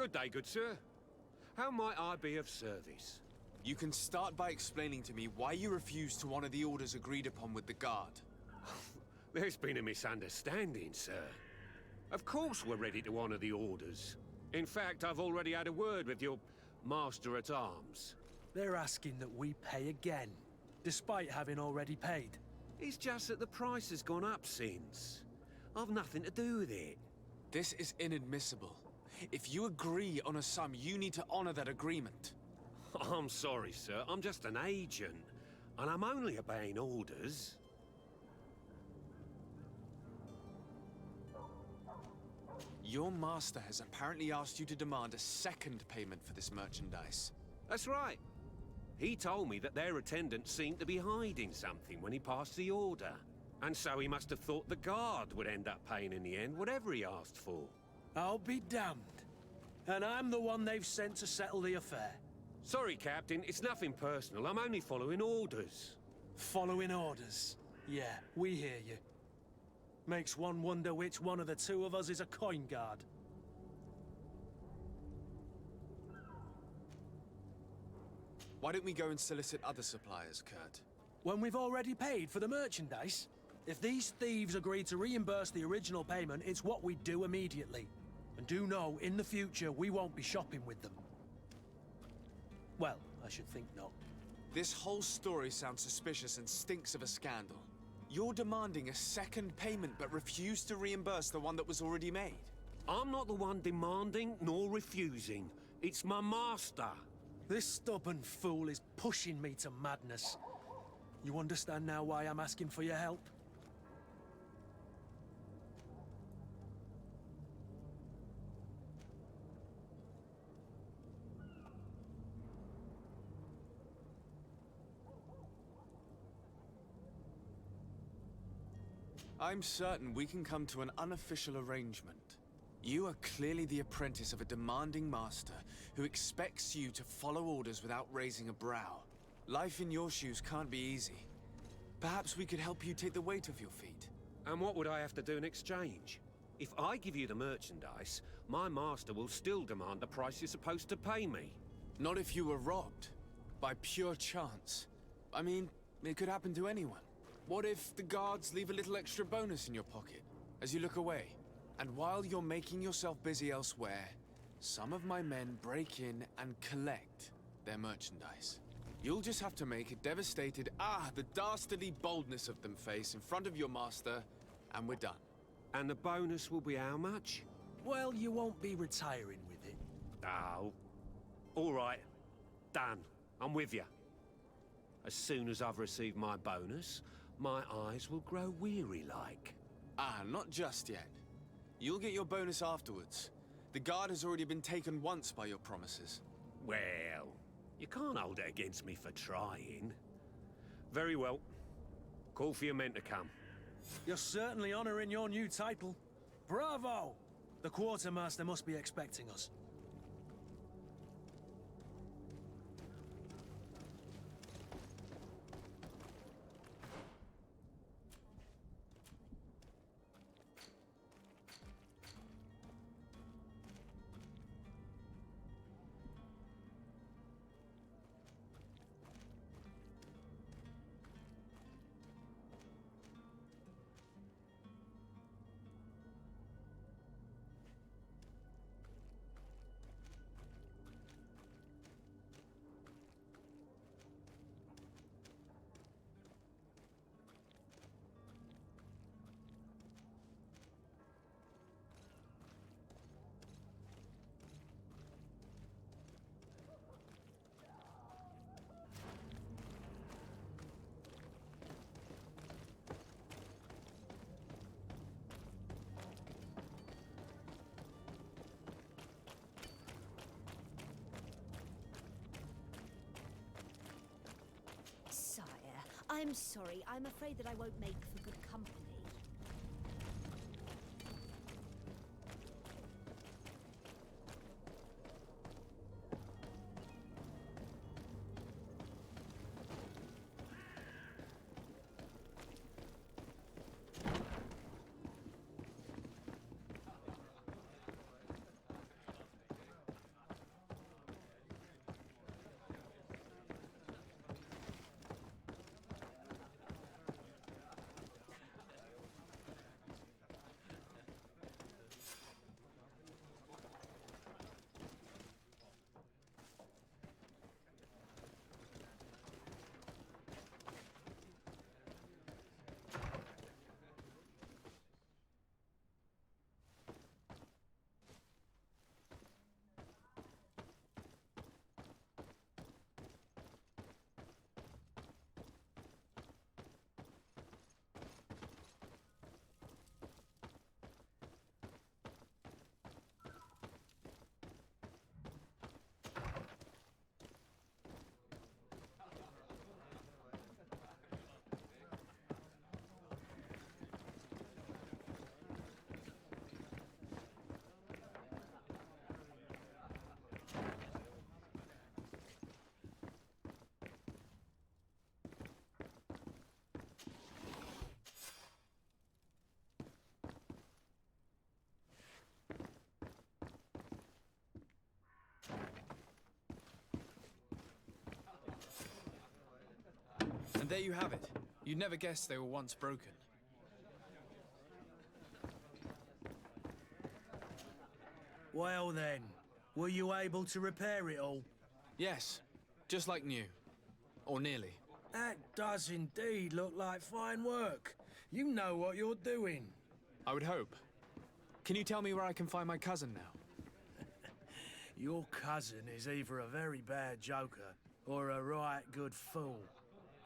Good day, good sir. How might I be of service? You can start by explaining to me why you refused to honor the orders agreed upon with the guard. There's been a misunderstanding, sir. Of course we're ready to honor the orders. In fact, I've already had a word with your master-at-arms. They're asking that we pay again, despite having already paid. It's just that the price has gone up since. I've nothing to do with it. This is inadmissible. If you agree on a sum, you need to honor that agreement. I'm sorry, sir. I'm just an agent. And I'm only obeying orders. Your master has apparently asked you to demand a second payment for this merchandise. That's right. He told me that their attendant seemed to be hiding something when he passed the order. And so he must have thought the guard would end up paying in the end, whatever he asked for. I'll be damned. And I'm the one they've sent to settle the affair. Sorry, Captain. It's nothing personal. I'm only following orders. Following orders? Yeah, we hear you. Makes one wonder which one of the two of us is a coin guard. Why don't we go and solicit other suppliers, Kurt? When we've already paid for the merchandise? If these thieves agree to reimburse the original payment, it's what we do immediately. And do know, in the future, we won't be shopping with them. Well, I should think not. This whole story sounds suspicious and stinks of a scandal. You're demanding a second payment but refuse to reimburse the one that was already made. I'm not the one demanding nor refusing. It's my master. This stubborn fool is pushing me to madness. You understand now why I'm asking for your help? I'm certain we can come to an unofficial arrangement. You are clearly the apprentice of a demanding master who expects you to follow orders without raising a brow. Life in your shoes can't be easy. Perhaps we could help you take the weight off your feet. And what would I have to do in exchange? If I give you the merchandise, my master will still demand the price you're supposed to pay me. Not if you were robbed. By pure chance. I mean, it could happen to anyone. What if the guards leave a little extra bonus in your pocket as you look away? And while you're making yourself busy elsewhere, some of my men break in and collect their merchandise. You'll just have to make a devastated, the dastardly boldness of them face in front of your master, and we're done. And the bonus will be how much? Well, you won't be retiring with it. Oh. All right. Done. I'm with you. As soon as I've received my bonus, my eyes will grow weary-like. Not just yet. You'll get your bonus afterwards. The guard has already been taken once by your promises. Well, you can't hold it against me for trying. Very well. Call for your men to come. You're certainly honoring your new title. Bravo! The quartermaster must be expecting us. I'm sorry. I'm afraid that I won't make for good company. And there you have it. You'd never guess they were once broken. Well then, were you able to repair it all? Yes, just like new. Or nearly. That does indeed look like fine work. You know what you're doing. I would hope. Can you tell me where I can find my cousin now? Your cousin is either a very bad joker or a right good fool.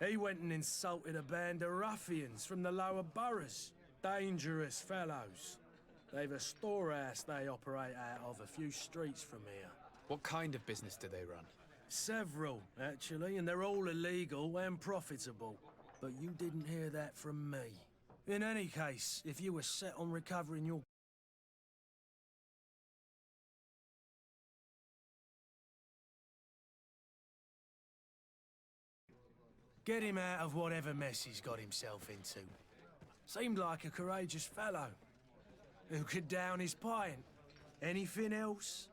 He went and insulted a band of ruffians from the lower boroughs. Dangerous fellows. They've a storehouse they operate out of a few streets from here. What kind of business do they run? Several, actually, and they're all illegal and profitable. But you didn't hear that from me. In any case, if you were set on recovering your... Get him out of whatever mess he's got himself into. Seemed like a courageous fellow. Who could down his pint? Anything else?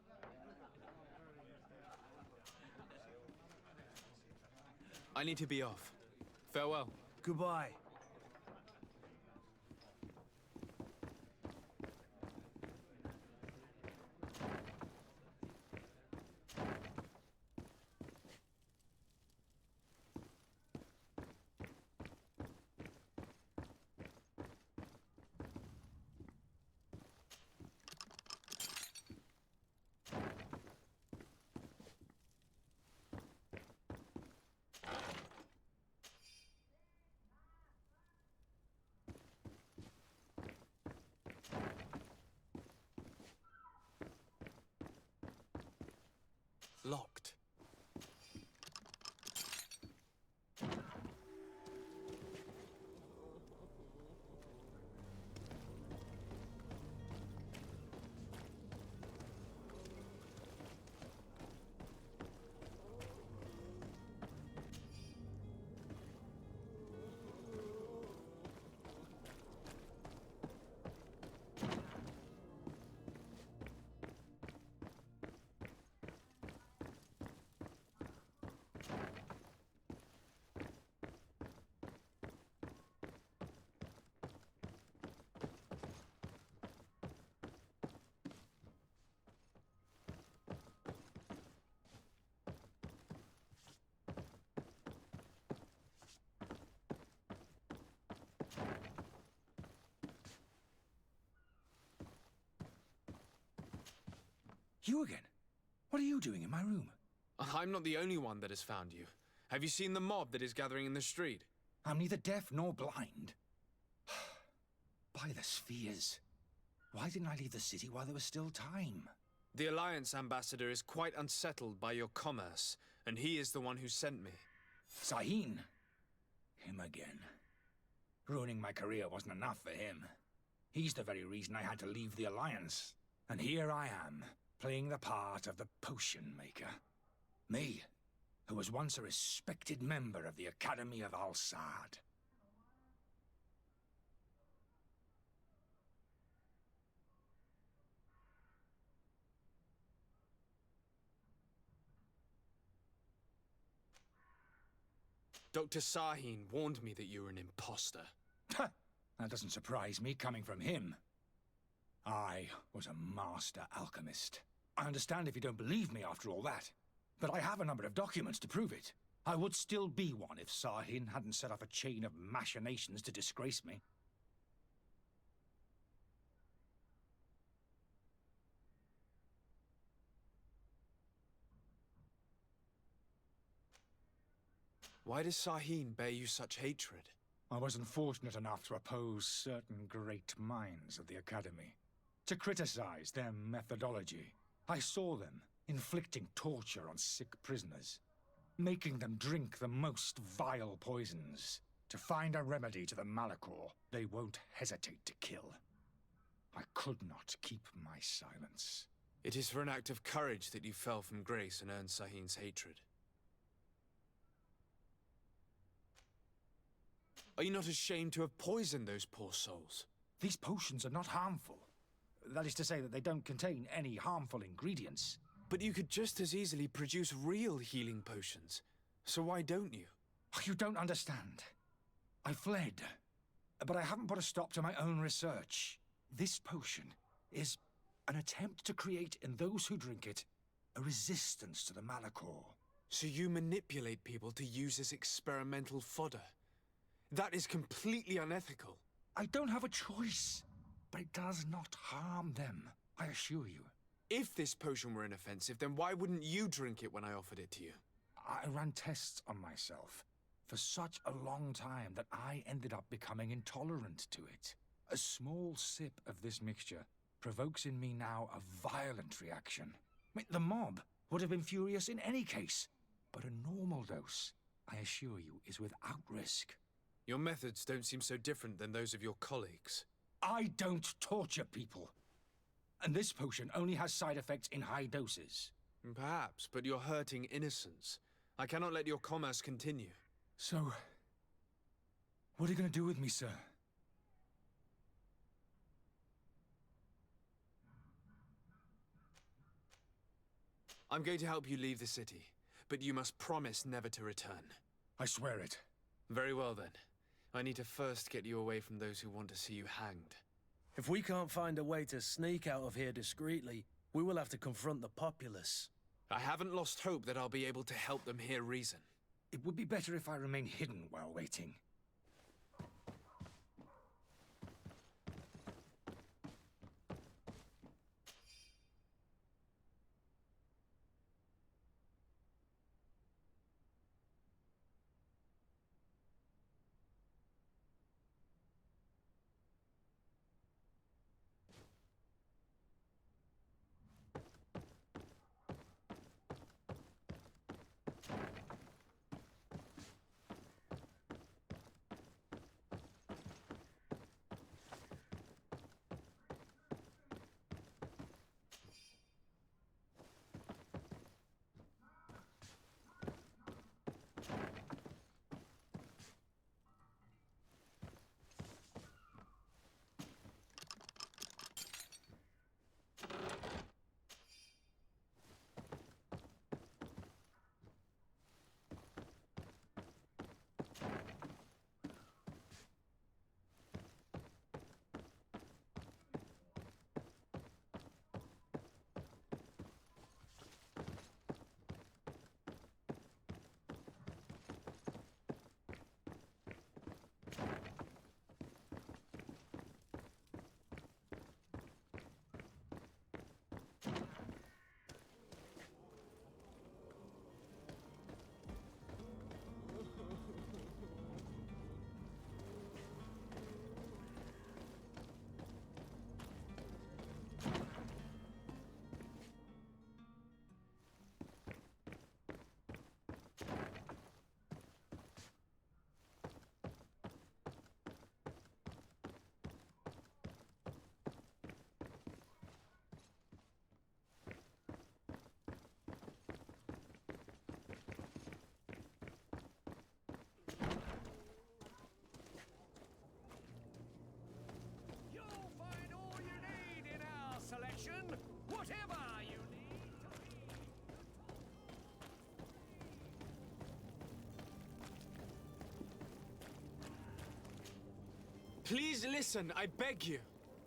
I need to be off. Farewell. Goodbye. Locked. You again? What are you doing in my room? I'm not the only one that has found you. Have you seen the mob that is gathering in the street? I'm neither deaf nor blind. By the spheres. Why didn't I leave the city while there was still time? The Alliance ambassador is quite unsettled by your commerce, and he is the one who sent me. Sahin? Him again. Ruining my career wasn't enough for him. He's the very reason I had to leave the Alliance. And here I am, playing the part of the potion maker. Me, who was once a respected member of the Academy of Al-Sad. Dr. Sahin warned me that you were an imposter. That doesn't surprise me, coming from him. I was a master alchemist. I understand if you don't believe me after all that, but I have a number of documents to prove it. I would still be one if Sahin hadn't set off a chain of machinations to disgrace me. Why does Sahin bear you such hatred? I wasn't fortunate enough to oppose certain great minds of the Academy, to criticize their methodology. I saw them inflicting torture on sick prisoners, making them drink the most vile poisons. To find a remedy to the Malachor, they won't hesitate to kill. I could not keep my silence. It is for an act of courage that you fell from grace and earned Sahin's hatred. Are you not ashamed to have poisoned those poor souls? These potions are not harmful. That is to say that they don't contain any harmful ingredients. But you could just as easily produce real healing potions. So why don't you? You don't understand. I fled, but I haven't put a stop to my own research. This potion is an attempt to create in those who drink it a resistance to the Malachor. So you manipulate people to use as experimental fodder? That is completely unethical. I don't have a choice, but it does not harm them, I assure you. If this potion were inoffensive, then why wouldn't you drink it when I offered it to you? I ran tests on myself for such a long time that I ended up becoming intolerant to it. A small sip of this mixture provokes in me now a violent reaction. I mean, the mob would have been furious in any case, but a normal dose, I assure you, is without risk. Your methods don't seem so different than those of your colleagues. I don't torture people. And this potion only has side effects in high doses. Perhaps, but you're hurting innocents. I cannot let your commerce continue. So, what are you going to do with me, sir? I'm going to help you leave the city, but you must promise never to return. I swear it. Very well, then. I need to first get you away from those who want to see you hanged. If we can't find a way to sneak out of here discreetly, we will have to confront the populace. I haven't lost hope that I'll be able to help them hear reason. It would be better if I remain hidden while waiting. Whatever you need to Please listen, I beg you.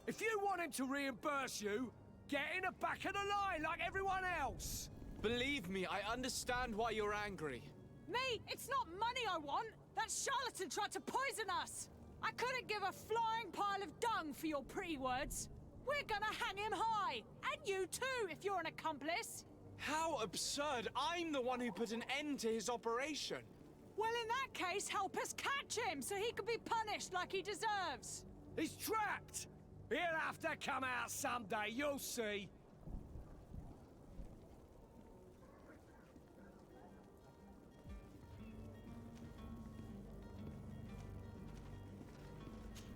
If you want him to reimburse you, get in the back of the line like everyone else. Believe me, I understand why you're angry. Me? It's not money I want. That charlatan tried to poison us. I couldn't give a flying pile of dung for your pretty words. We're gonna hang him high! And you too, if you're an accomplice! How absurd! I'm the one who put an end to his operation! Well, in that case, help us catch him so he can be punished like he deserves! He's trapped! He'll have to come out someday, you'll see!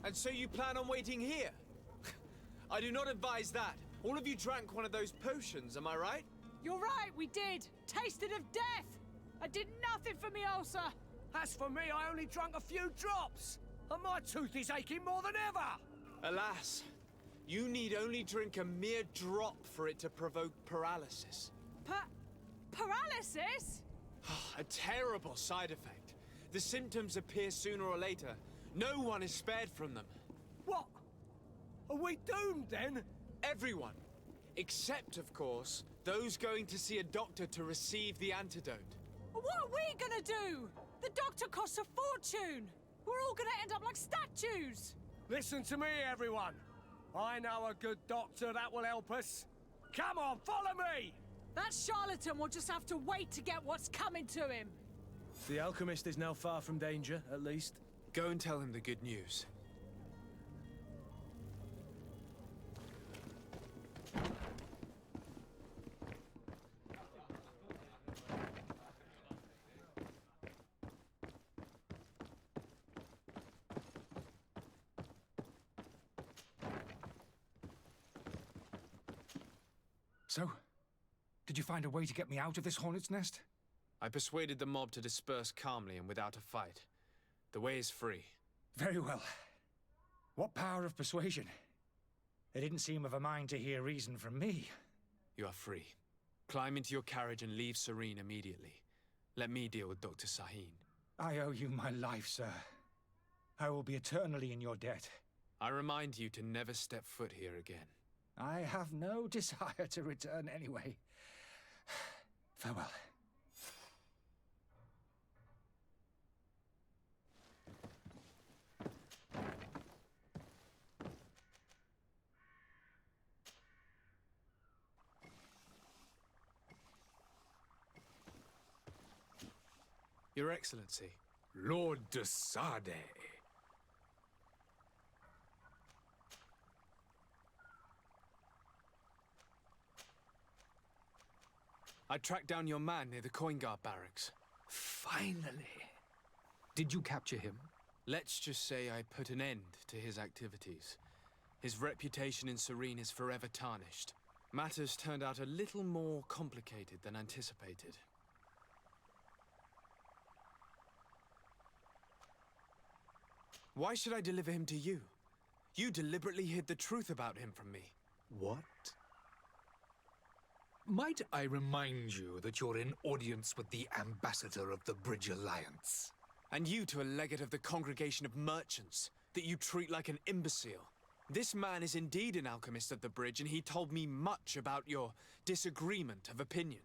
And so you plan on waiting here? I do not advise that. All of you drank one of those potions, am I right? You're right, we did. Tasted of death. I did nothing for me ulcer. As for me, I only drank a few drops. And my tooth is aching more than ever. Alas, you need only drink a mere drop for it to provoke paralysis. Paralysis? A terrible side effect. The symptoms appear sooner or later. No one is spared from them. What? Are we doomed then? Everyone. Except, of course, those going to see a doctor to receive the antidote. What are we gonna do? The doctor costs a fortune! We're all gonna end up like statues! Listen to me, everyone. I know a good doctor that will help us. Come on, follow me! That charlatan will just have to wait to get what's coming to him. The alchemist is now far from danger, at least. Go and tell him the good news. So, did you find a way to get me out of this hornet's nest? I persuaded the mob to disperse calmly and without a fight. The way is free. Very well. What power of persuasion? They didn't seem of a mind to hear reason from me. You are free. Climb into your carriage and leave Serene immediately. Let me deal with Dr. Sahin. I owe you my life, sir. I will be eternally in your debt. I remind you to never step foot here again. I have no desire to return anyway. Farewell. Your Excellency. Lord de Sade. I tracked down your man near the Coin Guard barracks. Finally. Did you capture him? Let's just say I put an end to his activities. His reputation in Serene is forever tarnished. Matters turned out a little more complicated than anticipated. Why should I deliver him to you? You deliberately hid the truth about him from me. What? Might I remind you that you're in audience with the ambassador of the Bridge Alliance? And you to a legate of the Congregation of Merchants, that you treat like an imbecile. This man is indeed an alchemist of the Bridge, and he told me much about your disagreement of opinion.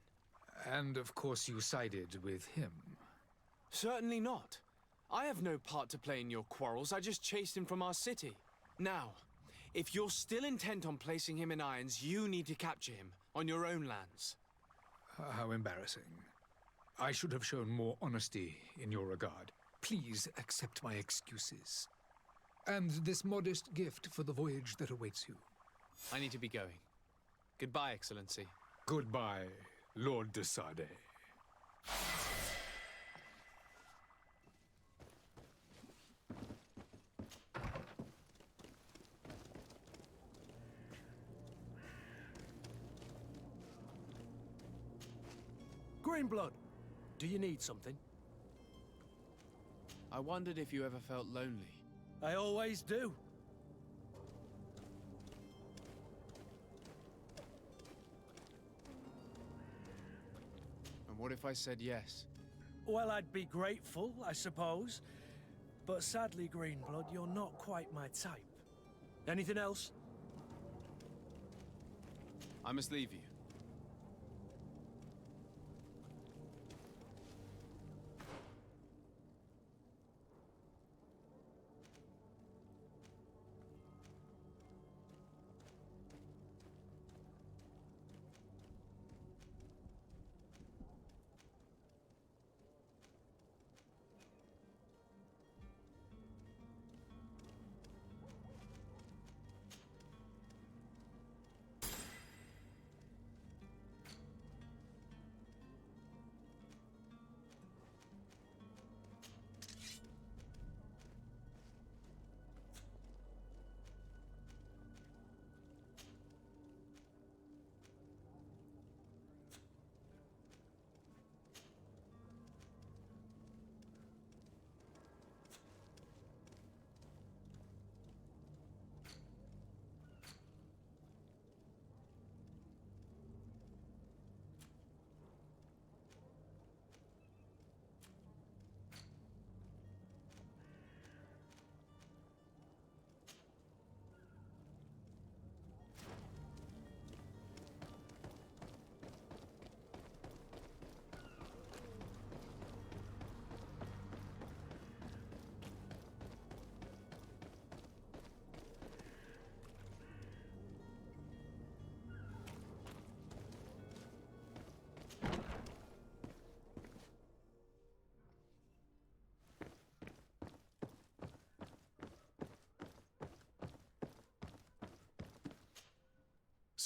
And of course you sided with him. Certainly not. I have no part to play in your quarrels. I just chased him from our city. Now, if you're still intent on placing him in irons, you need to capture him on your own lands. How embarrassing. I should have shown more honesty in your regard. Please accept my excuses. And this modest gift for the voyage that awaits you. I need to be going. Goodbye, Excellency. Goodbye, Lord de Sade. Greenblood, do you need something? I wondered if you ever felt lonely. I always do. And what if I said yes? Well, I'd be grateful, I suppose. But sadly, Greenblood, you're not quite my type. Anything else? I must leave you.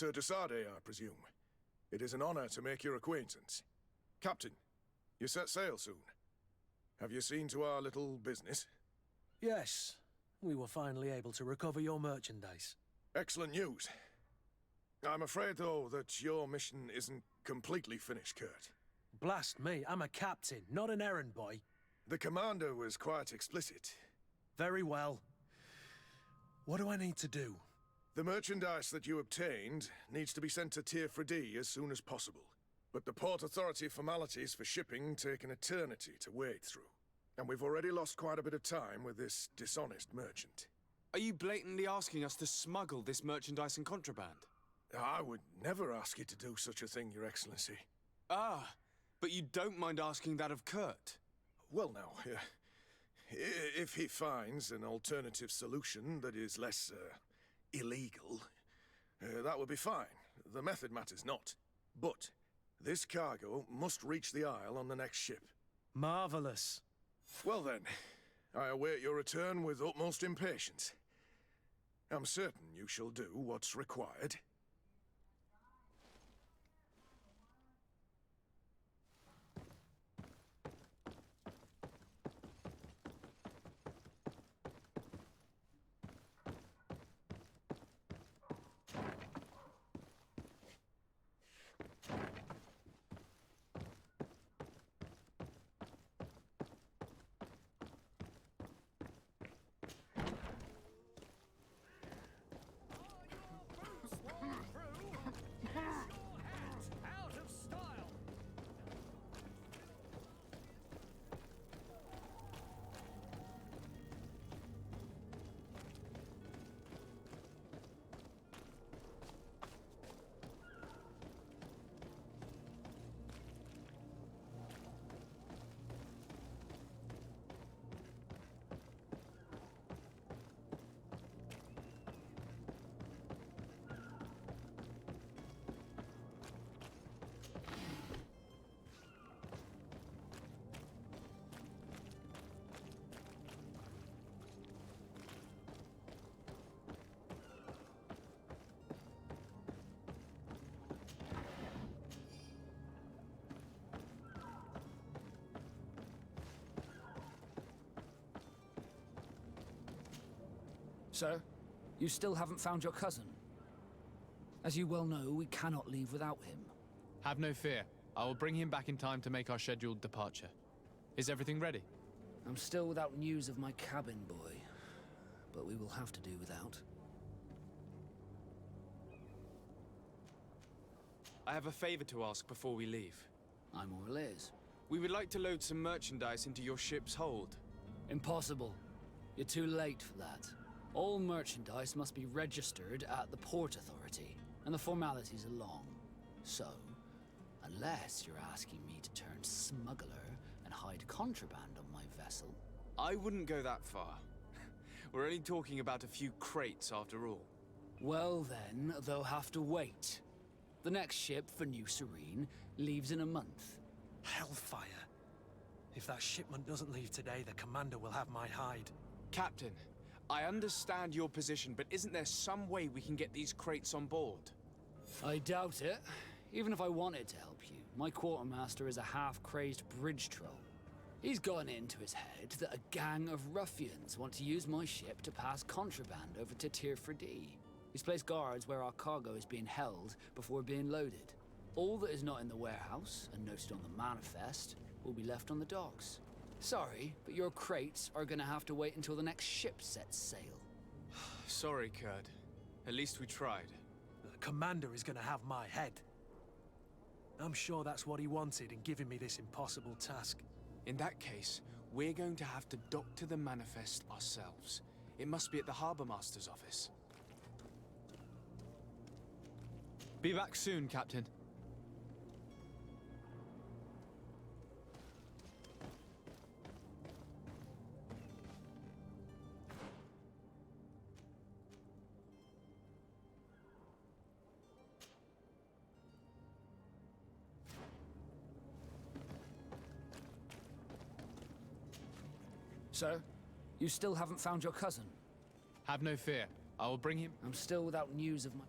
Sir de Sardet, I presume. It is an honor to make your acquaintance. Captain, you set sail soon. Have you seen to our little business? Yes. We were finally able to recover your merchandise. Excellent news. I'm afraid, though, that your mission isn't completely finished, Kurt. Blast me, I'm a captain, not an errand boy. The commander was quite explicit. Very well. What do I need to do? The merchandise that you obtained needs to be sent to Tir Freddy as soon as possible. But the Port Authority formalities for shipping take an eternity to wade through. And we've already lost quite a bit of time with this dishonest merchant. Are you blatantly asking us to smuggle this merchandise and contraband? I would never ask you to do such a thing, Your Excellency. Ah, but you don't mind asking that of Kurt? Well, now, if he finds an alternative solution that is less, illegal, that would be fine. The method matters not. But this cargo must reach the Isle on the next ship. Marvelous. Well then, I await your return with utmost impatience. I'm certain you shall do what's required. Sir, you still haven't found your cousin. As you well know, we cannot leave without him. Have no fear. I will bring him back in time to make our scheduled departure. Is everything ready? I'm still without news of my cabin boy, but we will have to do without. I have a favor to ask before we leave. I'm all ears. We would like to load some merchandise into your ship's hold. Impossible. You're too late for that. All merchandise must be registered at the Port Authority, and the formalities are long. So, unless you're asking me to turn smuggler and hide contraband on my vessel... I wouldn't go that far. We're only talking about a few crates after all. Well then, they'll have to wait. The next ship for New Serene leaves in a month. Hellfire. If that shipment doesn't leave today, the commander will have my hide. Captain, I understand your position, but isn't there some way we can get these crates on board? I doubt it. Even if I wanted to help you, my quartermaster is a half-crazed bridge troll. He's gotten it into his head that a gang of ruffians want to use my ship to pass contraband over to Tir Freddy. He's placed guards where our cargo is being held before being loaded. All that is not in the warehouse, and noted on the manifest, will be left on the docks. Sorry, but your crates are gonna have to wait until the next ship sets sail. Sorry, Kurt. At least we tried. The commander is gonna have my head. I'm sure that's what he wanted in giving me this impossible task. In that case, we're going to have to dock to the manifest ourselves. It must be at the Harbour Master's office. Be back soon, Captain. Sir, you still haven't found your cousin. Have no fear. I will bring him... I'm still without news of my...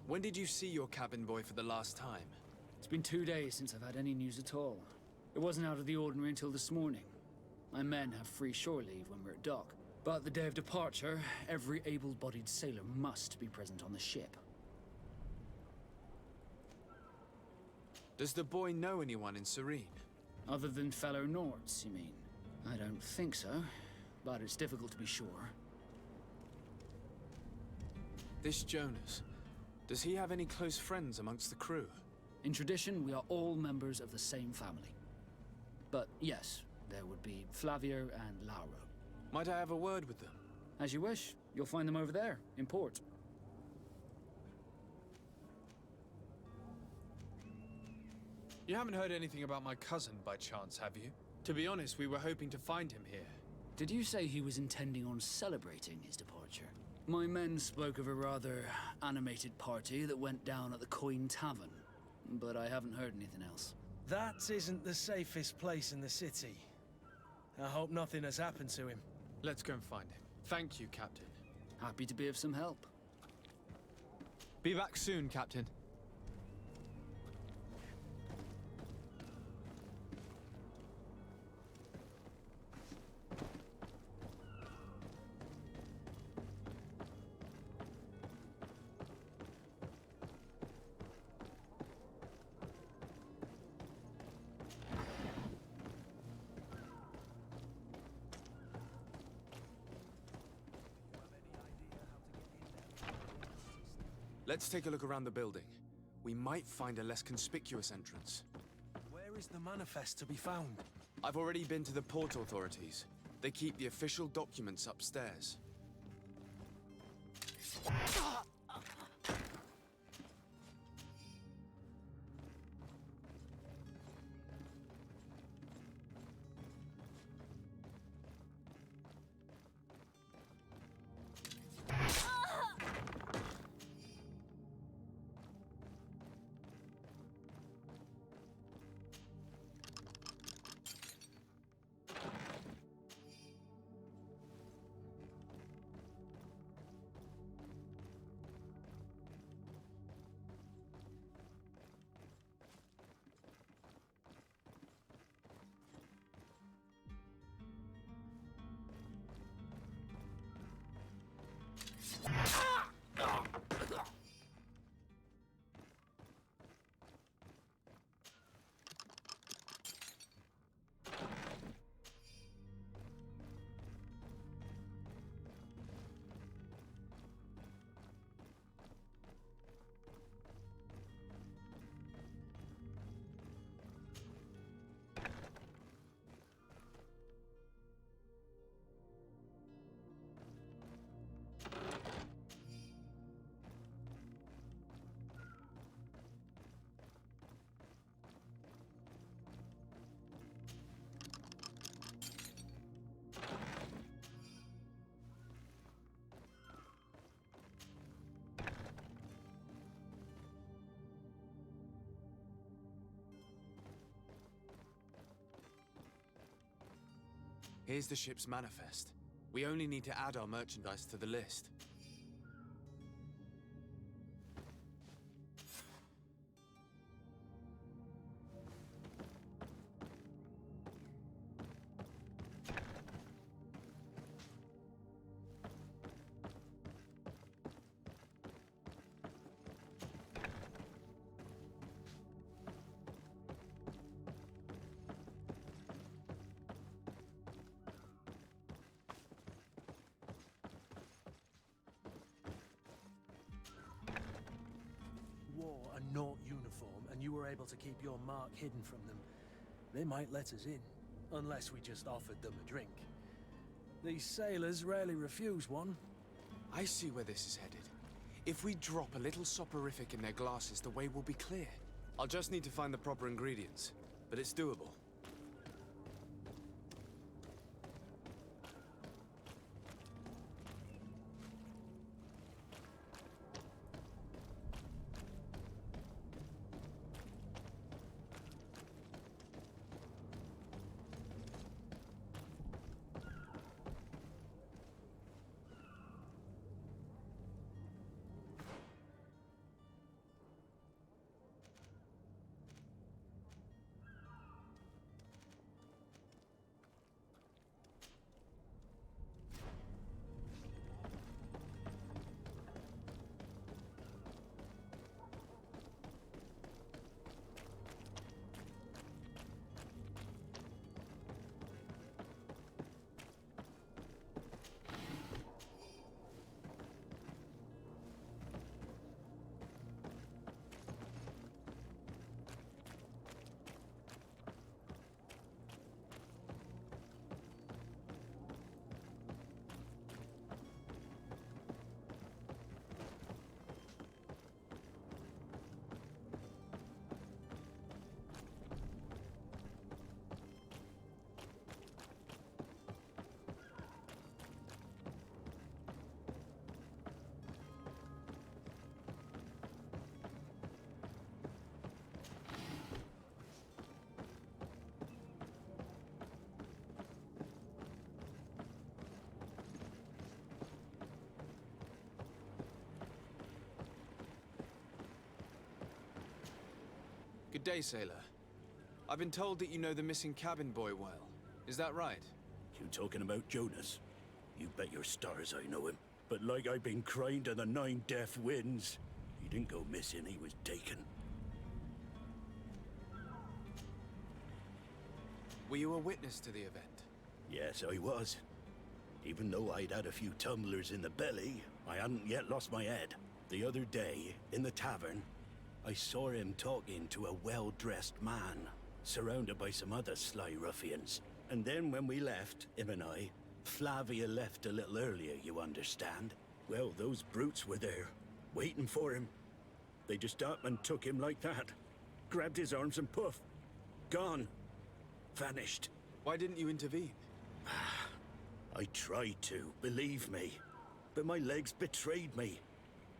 When did you see your cabin boy for the last time? It's been 2 days since I've had any news at all. It wasn't out of the ordinary until this morning. My men have free shore leave when we're at dock. But the day of departure, every able-bodied sailor must be present on the ship. Does the boy know anyone in Serene? Other than fellow Nords, you mean? I don't think so, but it's difficult to be sure. This Jonas, does he have any close friends amongst the crew? In tradition, we are all members of the same family. But yes, there would be Flavio and Lauro. Might I have a word with them? As you wish. You'll find them over there, in port. You haven't heard anything about my cousin by chance, have you? To be honest, we were hoping to find him here. Did you say he was intending on celebrating his departure? My men spoke of a rather animated party that went down at the Coin Tavern, but I haven't heard anything else. That isn't the safest place in the city. I hope nothing has happened to him. Let's go and find him. Thank you, Captain. Happy to be of some help. Be back soon, Captain. Let's take a look around the building. We might find a less conspicuous entrance. Where is the manifest to be found? I've already been to the port authorities. They keep the official documents upstairs. Here's the ship's manifest. We only need to add our merchandise to the list. Wore a Naut uniform and you were able to keep your mark hidden from them, they might let us in, unless we just offered them a drink. These sailors rarely refuse one. I see where this is headed. If we drop a little soporific in their glasses, the way will be clear. I'll just need to find the proper ingredients, but it's doable. day, sailor. I've been told that you know the missing cabin boy well. Is that right? You talking about Jonas? You bet your stars I know him. But like I've been crying to the 9 deaf winds, he didn't go missing, he was taken. Were you a witness to the event? Yes, I was. Even though I'd had a few tumblers in the belly, I hadn't yet lost my head. The other day, in the tavern, I saw him talking to a well-dressed man, surrounded by some other sly ruffians. And then when we left, him and I, Flavia left a little earlier, you understand? Well, those brutes were there, waiting for him. They just up and took him like that. Grabbed his arms and poof. Gone. Vanished. Why didn't you intervene? I tried to, believe me. But my legs betrayed me.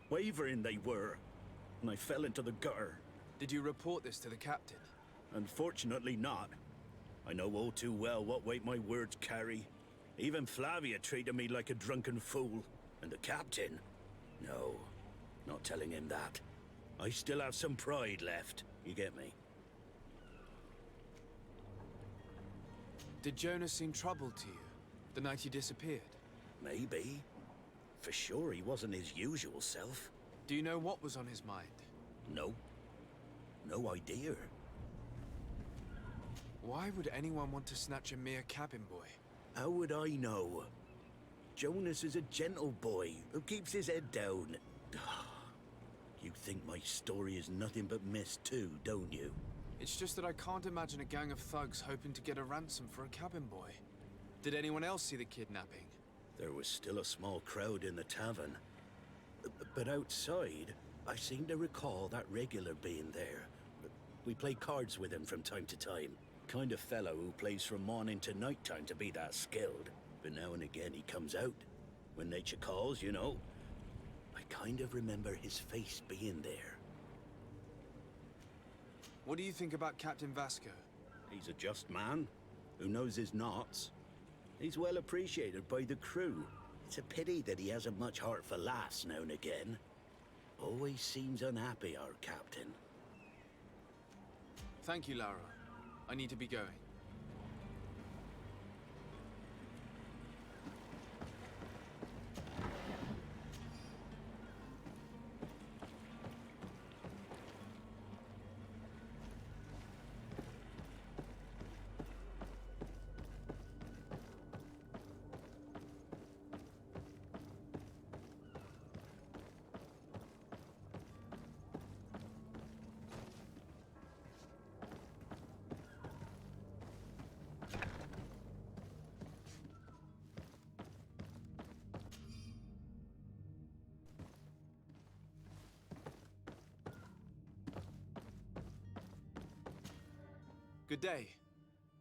Wavering they were. And I fell into the gutter. Did you report this to the captain? Unfortunately not. I know all too well what weight my words carry. Even Flavia treated me like a drunken fool. And the captain? No, not telling him that. I still have some pride left. You get me? Did Jonas seem troubled to you the night he disappeared? Maybe. For sure he wasn't his usual self. Do you know what was on his mind? No. No idea. Why would anyone want to snatch a mere cabin boy? How would I know? Jonas is a gentle boy who keeps his head down. You think my story is nothing but mist too, don't you? It's just that I can't imagine a gang of thugs hoping to get a ransom for a cabin boy. Did anyone else see the kidnapping? There was still a small crowd in the tavern. But outside, I seem to recall that regular being there. We play cards with him from time to time. Kind of fellow who plays from morning to night time to be that skilled. But now and again he comes out. When nature calls, you know. I kind of remember his face being there. What do you think about Captain Vasco? He's a just man, who knows his knots. He's well appreciated by the crew. It's a pity that he hasn't much heart for laughs now and again. Always seems unhappy, our captain. Thank you, Laura. I need to be going. Good day.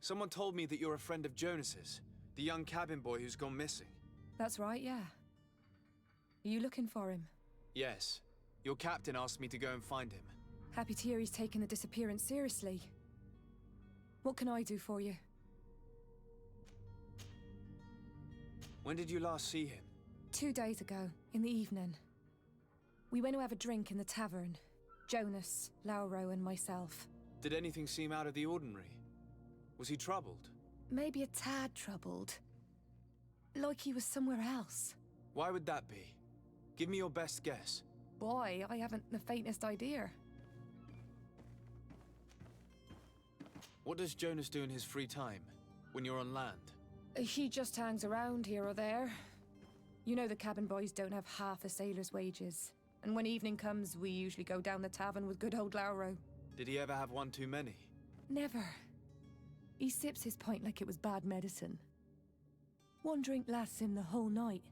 Someone told me that you're a friend of Jonas's, the young cabin boy who's gone missing. That's right, yeah. Are you looking for him? Yes. Your captain asked me to go and find him. Happy to hear he's taken the disappearance seriously. What can I do for you? When did you last see him? 2 days ago, in the evening. We went to have a drink in the tavern. Jonas, Lauro, and myself. Did anything seem out of the ordinary? Was he troubled? Maybe a tad troubled. Like he was somewhere else. Why would that be? Give me your best guess. Boy, I haven't the faintest idea. What does Jonas do in his free time, when you're on land? He just hangs around here or there. You know the cabin boys don't have half a sailor's wages. And when evening comes, we usually go down the tavern with good old Lauro. Did he ever have one too many? Never. He sips his pint like it was bad medicine. One drink lasts him the whole night.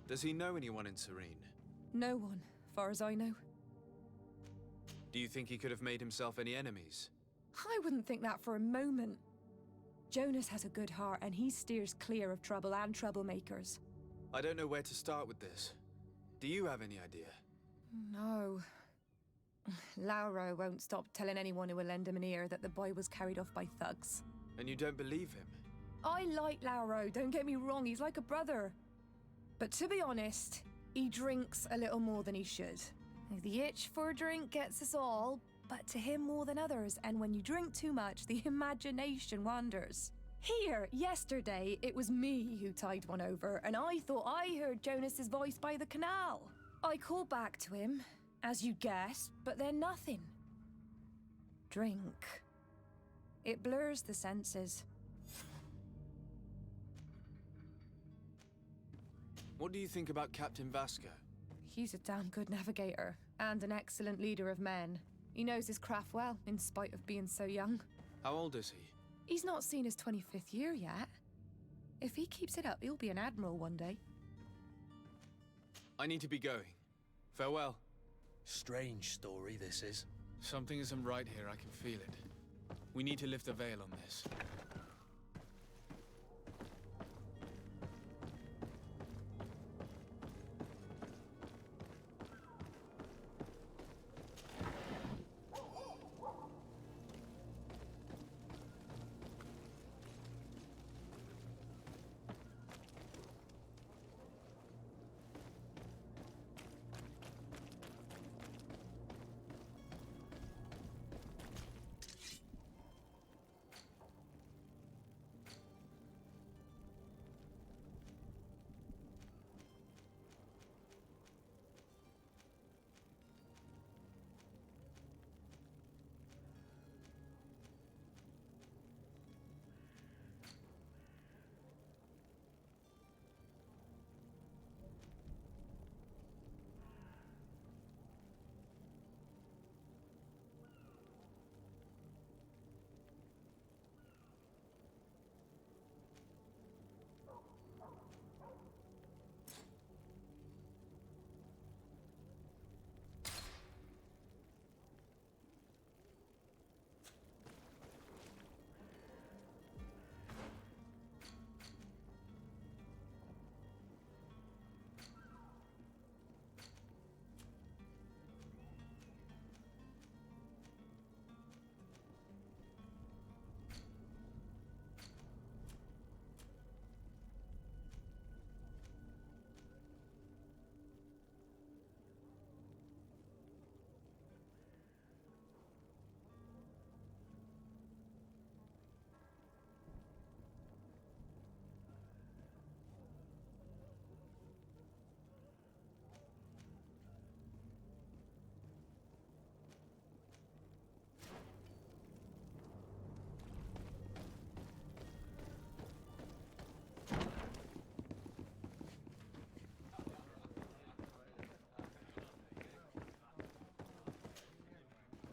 Does he know anyone in Serene? No one, far as I know. Do you think he could have made himself any enemies? I wouldn't think that for a moment. Jonas has a good heart and he steers clear of trouble and troublemakers. I don't know where to start with this. Do you have any idea? No. Lauro won't stop telling anyone who will lend him an ear that the boy was carried off by thugs. And you don't believe him? I like Lauro, don't get me wrong, he's like a brother. But to be honest, he drinks a little more than he should. The itch for a drink gets us all, but to him more than others, and when you drink too much, the imagination wanders. Here, yesterday, it was me who tied one over, and I thought I heard Jonas's voice by the canal. I called back to him, as you guessed, but then nothing. Drink. It blurs the senses. What do you think about Captain Vasco? He's a damn good navigator, and an excellent leader of men. He knows his craft well, in spite of being so young. How old is he? He's not seen his 25th year yet. If he keeps it up, he'll be an admiral one day. I need to be going. Farewell. Strange story, this is. Something isn't right here, I can feel it. We need to lift the veil on this.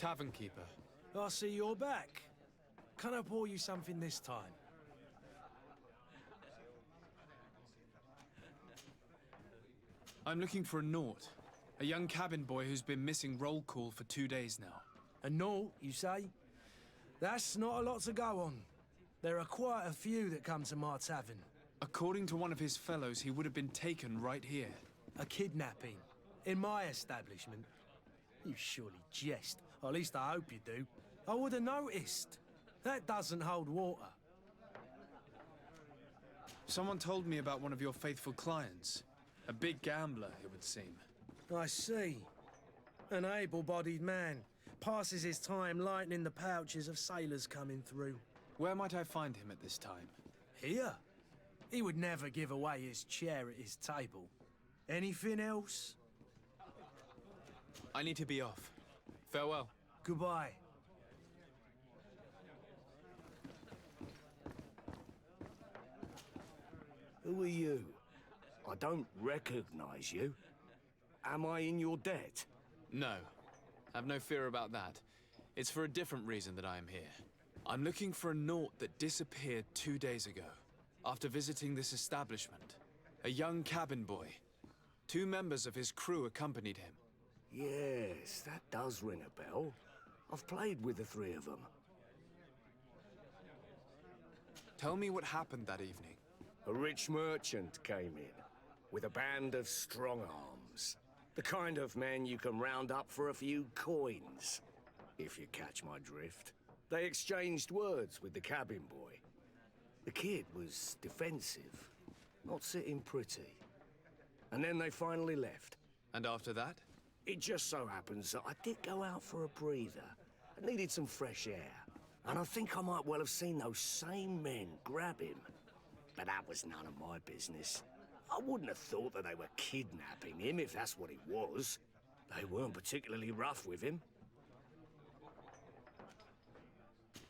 Tavern keeper. I see you're back. Can I pour you something this time? I'm looking for a Naut. A young cabin boy who's been missing roll call for 2 days now. A Naut, you say? That's not a lot to go on. There are quite a few that come to my tavern. According to one of his fellows, he would have been taken right here. A kidnapping? In my establishment? You surely jest. Or at least I hope you do. I would have noticed. That doesn't hold water. Someone told me about one of your faithful clients. A big gambler, it would seem. I see. An able-bodied man. Passes his time lightening the pouches of sailors coming through. Where might I find him at this time? Here? He would never give away his chair at his table. Anything else? I need to be off. Farewell. Goodbye. Who are you? I don't recognize you. Am I in your debt? No. Have no fear about that. It's for a different reason that I am here. I'm looking for a Naut that disappeared 2 days ago, after visiting this establishment. A young cabin boy. 2 members of his crew accompanied him. Yes, that does ring a bell. I've played with the 3 of them. Tell me what happened that evening. A rich merchant came in, with a band of strong arms. The kind of men you can round up for a few coins, if you catch my drift. They exchanged words with the cabin boy. The kid was defensive, not sitting pretty. And then they finally left. And after that? It just so happens that I did go out for a breather. I needed some fresh air. And I think I might well have seen those same men grab him. But that was none of my business. I wouldn't have thought that they were kidnapping him if that's what it was. They weren't particularly rough with him.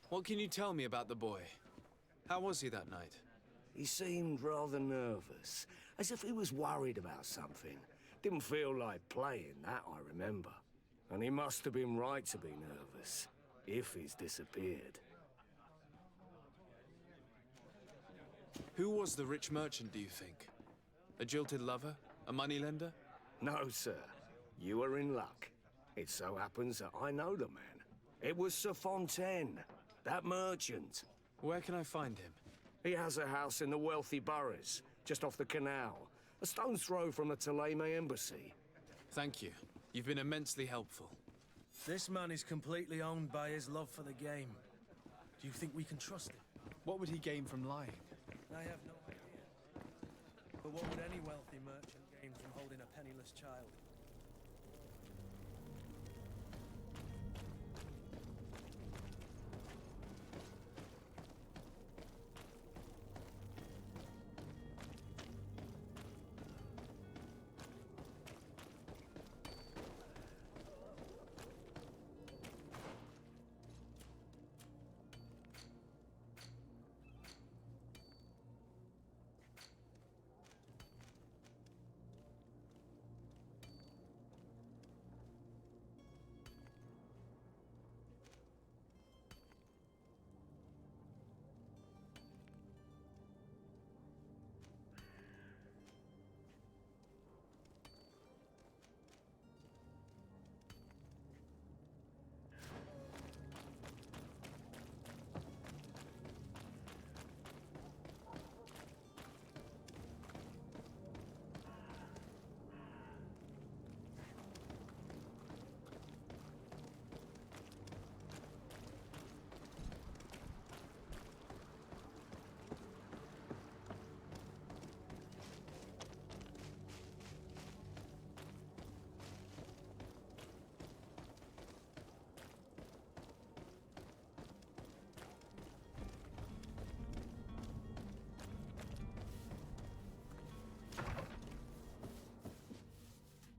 What can you tell me about the boy? How was he that night? He seemed rather nervous, as if he was worried about something. Didn't feel like playing, that I remember. And he must have been right to be nervous, if he's disappeared. Who was the rich merchant, do you think? A jilted lover? A moneylender? No, sir. You are in luck. It so happens that I know the man. It was Sir Fontaine, that merchant. Where can I find him? He has a house in the wealthy boroughs, just off the canal. A stone's throw from the Thélème embassy. Thank you. You've been immensely helpful. This man is completely owned by his love for the game. Do you think we can trust him? What would he gain from lying? I have no idea. But what would any wealthy merchant gain from holding a penniless child?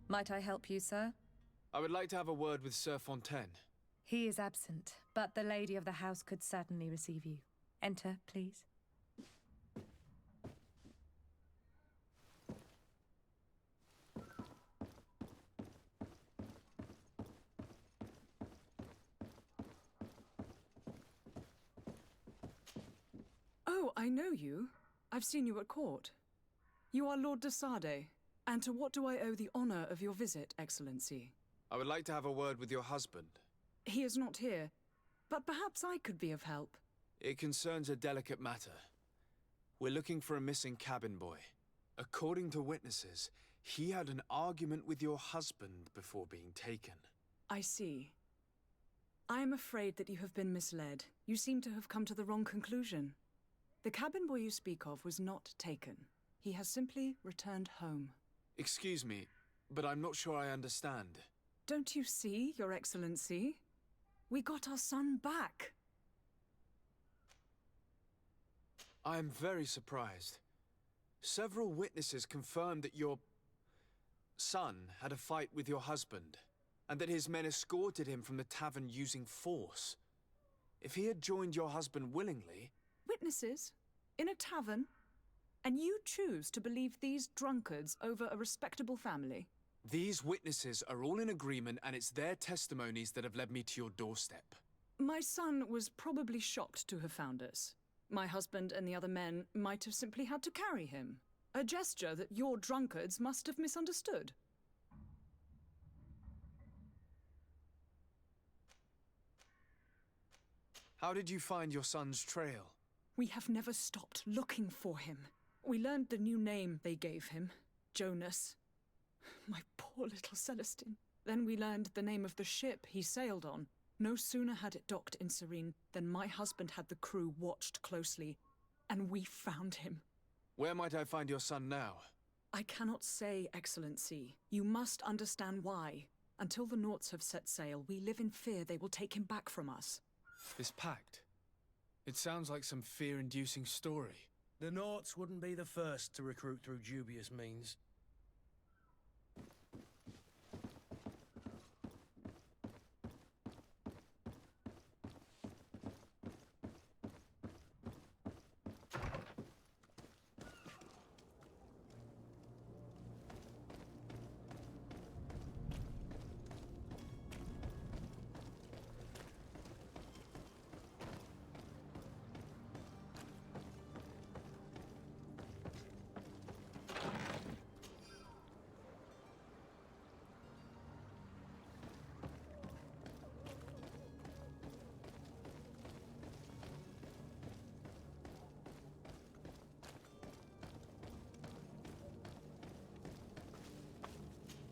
Might I help you, sir? I would like to have a word with Sir Fontaine. He is absent, but the lady of the house could certainly receive you. Enter, please. Oh, I know you. I've seen you at court. You are Lord de Sade. And to what do I owe the honor of your visit, Excellency? I would like to have a word with your husband. He is not here, but perhaps I could be of help. It concerns a delicate matter. We're looking for a missing cabin boy. According to witnesses, he had an argument with your husband before being taken. I see. I am afraid that you have been misled. You seem to have come to the wrong conclusion. The cabin boy you speak of was not taken. He has simply returned home. Excuse me, but I'm not sure I understand. Don't you see, Your Excellency? We got our son back. I am very surprised. Several witnesses confirmed that your son had a fight with your husband, and that his men escorted him from the tavern using force. If he had joined your husband willingly... Witnesses? In a tavern? And you choose to believe these drunkards over a respectable family? These witnesses are all in agreement, and it's their testimonies that have led me to your doorstep. My son was probably shocked to have found us. My husband and the other men might have simply had to carry him. A gesture that your drunkards must have misunderstood. How did you find your son's trail? We have never stopped looking for him. We learned the new name they gave him, Jonas. My poor little Celestine. Then we learned the name of the ship he sailed on. No sooner had it docked in Serene than my husband had the crew watched closely, and we found him. Where might I find your son now? I cannot say, Excellency. You must understand why. Until the Nauts have set sail, we live in fear they will take him back from us. This pact. It sounds like some fear-inducing story. The Nauts wouldn't be the first to recruit through dubious means.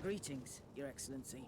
Greetings, Your Excellency.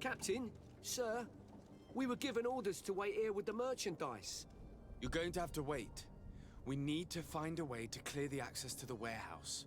Captain, sir, we were given orders to wait here with the merchandise. You're going to have to wait. We need to find a way to clear the access to the warehouse.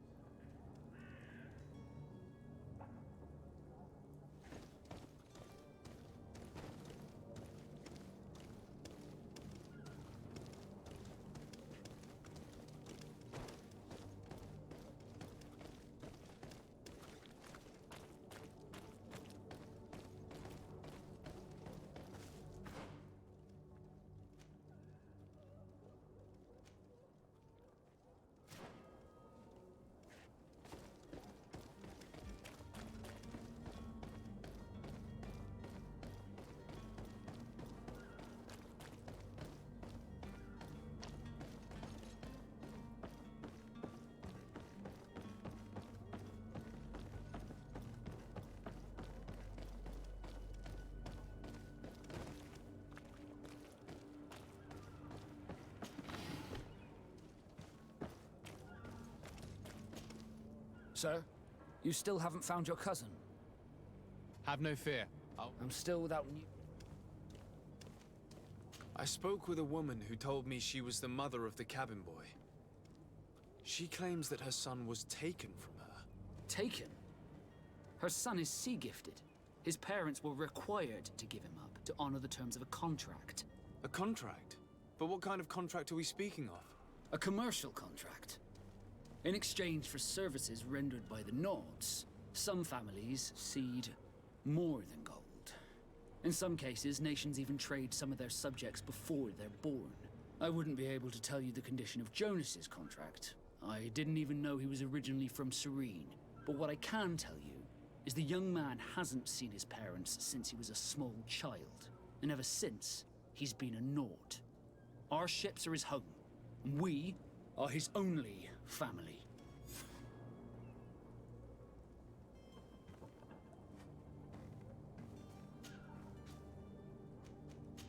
Sir, you still haven't found your cousin? Have no fear. I'm still without new... I spoke with a woman who told me she was the mother of the cabin boy. She claims that her son was taken from her. Taken? Her son is sea-gifted. His parents were required to give him up to honor the terms of a contract. A contract? But what kind of contract are we speaking of? A commercial contract. In exchange for services rendered by the Nauts, some families cede more than gold. In some cases, nations even trade some of their subjects before they're born. I wouldn't be able to tell you the condition of Jonas's contract. I didn't even know he was originally from Serene. But what I can tell you is the young man hasn't seen his parents since he was a small child. And ever since, he's been a naught. Our ships are his home. And we are his only family.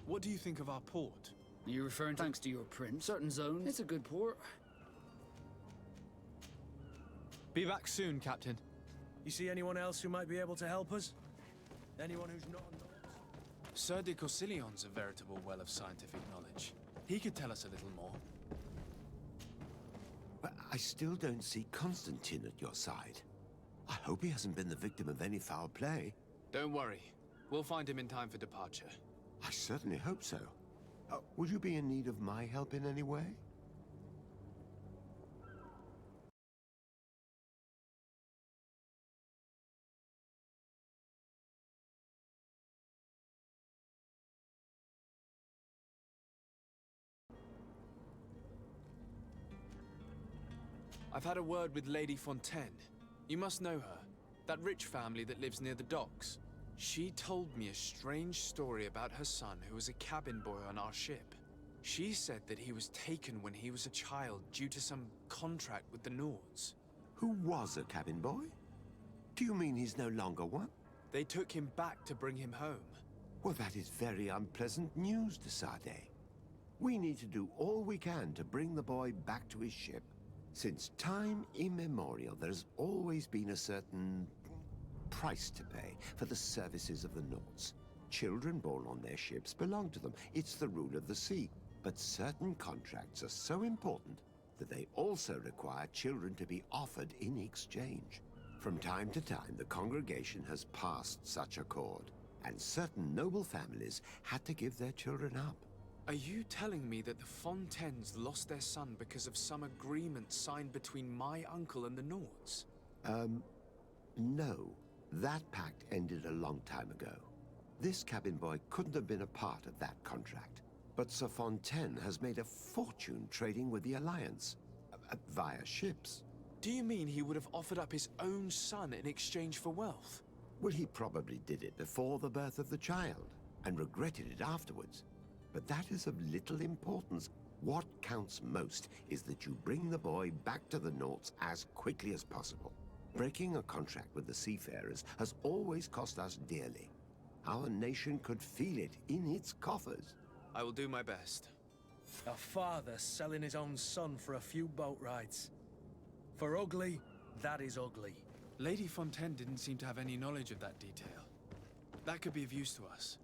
What do you think of our port? Are you referring to thanks to your prince? Certain zones. It's a good port. Be back soon, Captain. You see anyone else who might be able to help us? Anyone who's not a naught? Sir de Corsillion's a veritable well of scientific knowledge. He could tell us a little more. But I still don't see Constantine at your side. I hope he hasn't been the victim of any foul play. Don't worry. We'll find him in time for departure. I certainly hope so. Would you be in need of my help in any way? I've had a word with Lady Fontaine. You must know her. That rich family that lives near the docks. She told me a strange story about her son who was a cabin boy on our ship. She said that he was taken when he was a child due to some contract with the Nords. Who was a cabin boy? Do you mean he's no longer one? They took him back to bring him home. Well, that is very unpleasant news, de Sade. We need to do all we can to bring the boy back to his ship. Since time immemorial, there's always been a certain price to pay for the services of the Nords. Children born on their ships belong to them. It's the rule of the sea. But certain contracts are so important that they also require children to be offered in exchange. From time to time, the congregation has passed such accord, and certain noble families had to give their children up. Are you telling me that the Fontaines lost their son because of some agreement signed between my uncle and the Nords? No. That pact ended a long time ago. This cabin boy couldn't have been a part of that contract. But Sir Fontaine has made a fortune trading with the Alliance, via ships. Do you mean he would have offered up his own son in exchange for wealth? Well, he probably did it before the birth of the child, and regretted it afterwards. But that is of little importance. What counts most is that you bring the boy back to the Nords as quickly as possible. Breaking a contract with the seafarers has always cost us dearly. Our nation could feel it in its coffers. I will do my best. A father selling his own son for a few boat rides. For ugly, that is ugly. Lady Fontaine didn't seem to have any knowledge of that detail. That could be of use to us.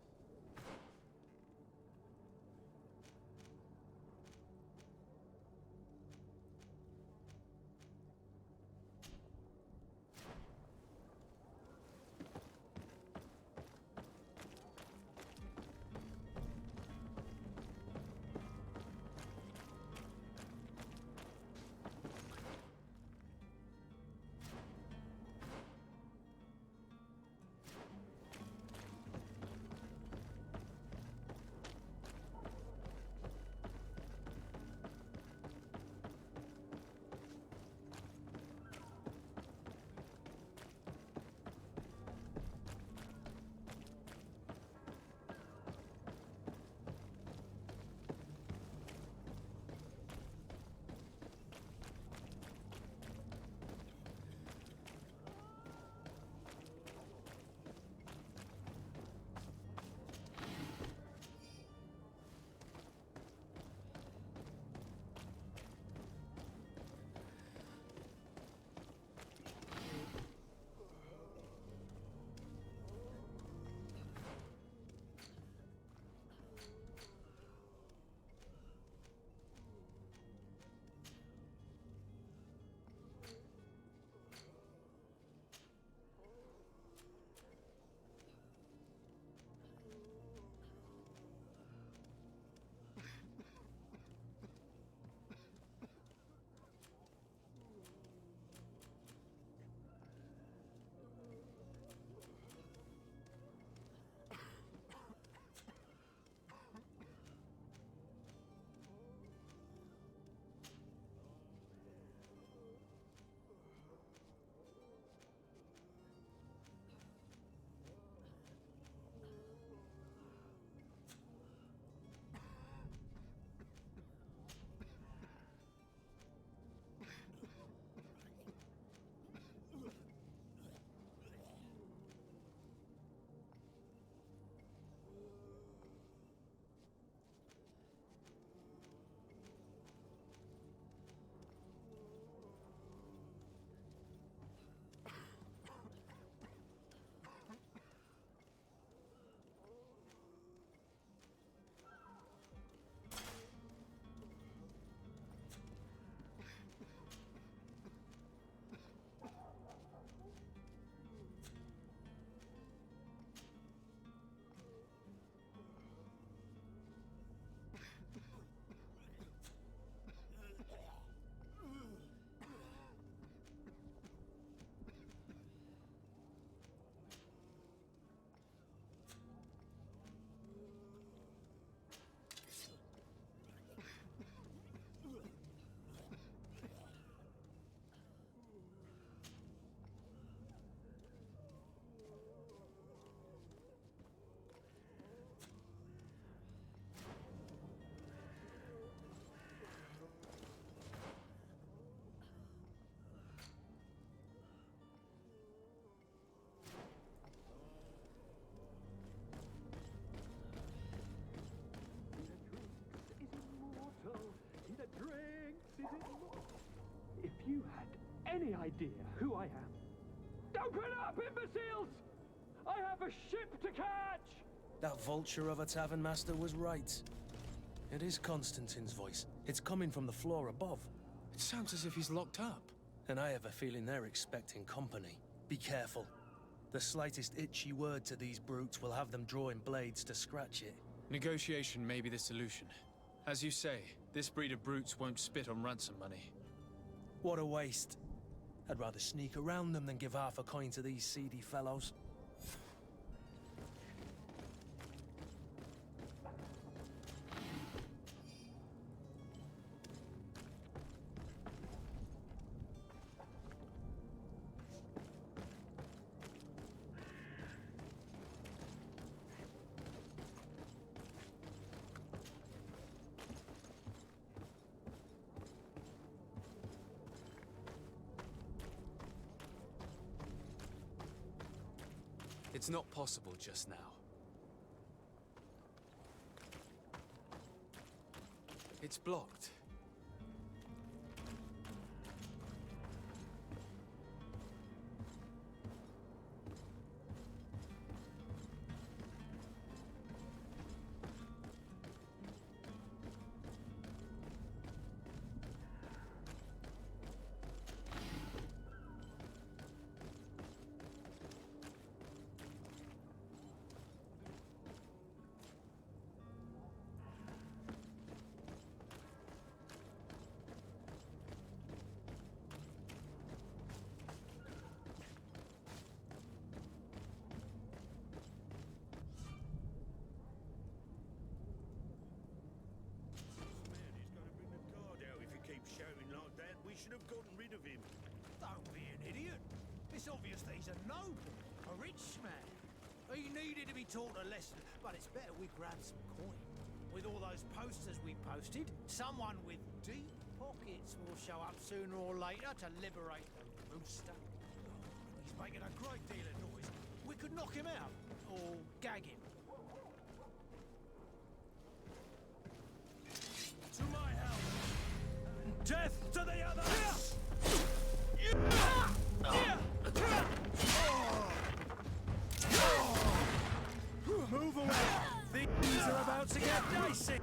any idea who I am? Open up, imbeciles! I have a ship to catch! That vulture of a tavern master was right. It is Constantine's voice. It's coming from the floor above. It sounds as if he's locked up. And I have a feeling they're expecting company. Be careful. The slightest itchy word to these brutes will have them drawing blades to scratch it. Negotiation may be the solution. As you say, this breed of brutes won't spit on ransom money. What a waste. I'd rather sneak around them than give half a coin to these seedy fellows. It's not possible just now. It's blocked. We should have gotten rid of him. Don't be an idiot. It's obvious that he's a noble, a rich man. He needed to be taught a lesson, but it's better we grab some coin. With all those posters we posted, someone with deep pockets will show up sooner or later to liberate the rooster. He's making a great deal of noise. We could knock him out, or gag him. To my help! Death to the others! Move away! Things are about to get dicey!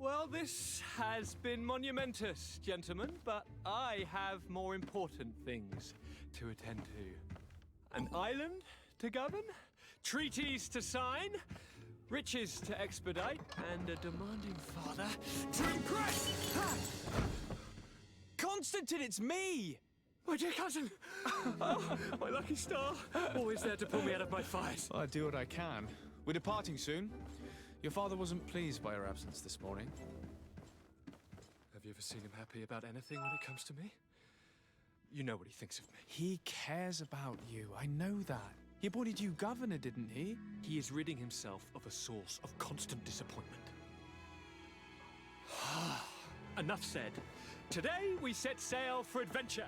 Well, this has been monumentous, gentlemen, but I have more important things to attend to. An island to govern, treaties to sign, riches to expedite, and a demanding father to impress! Constantine, it's me! My dear cousin! Oh, my lucky star! Always there to pull me out of my fires. I do what I can. We're departing soon. Your father wasn't pleased by your absence this morning. Have you ever seen him happy about anything when it comes to me? You know what he thinks of me. He cares about you. I know that. He appointed you governor, didn't he? He is ridding himself of a source of constant disappointment. Enough said. Today we set sail for adventure.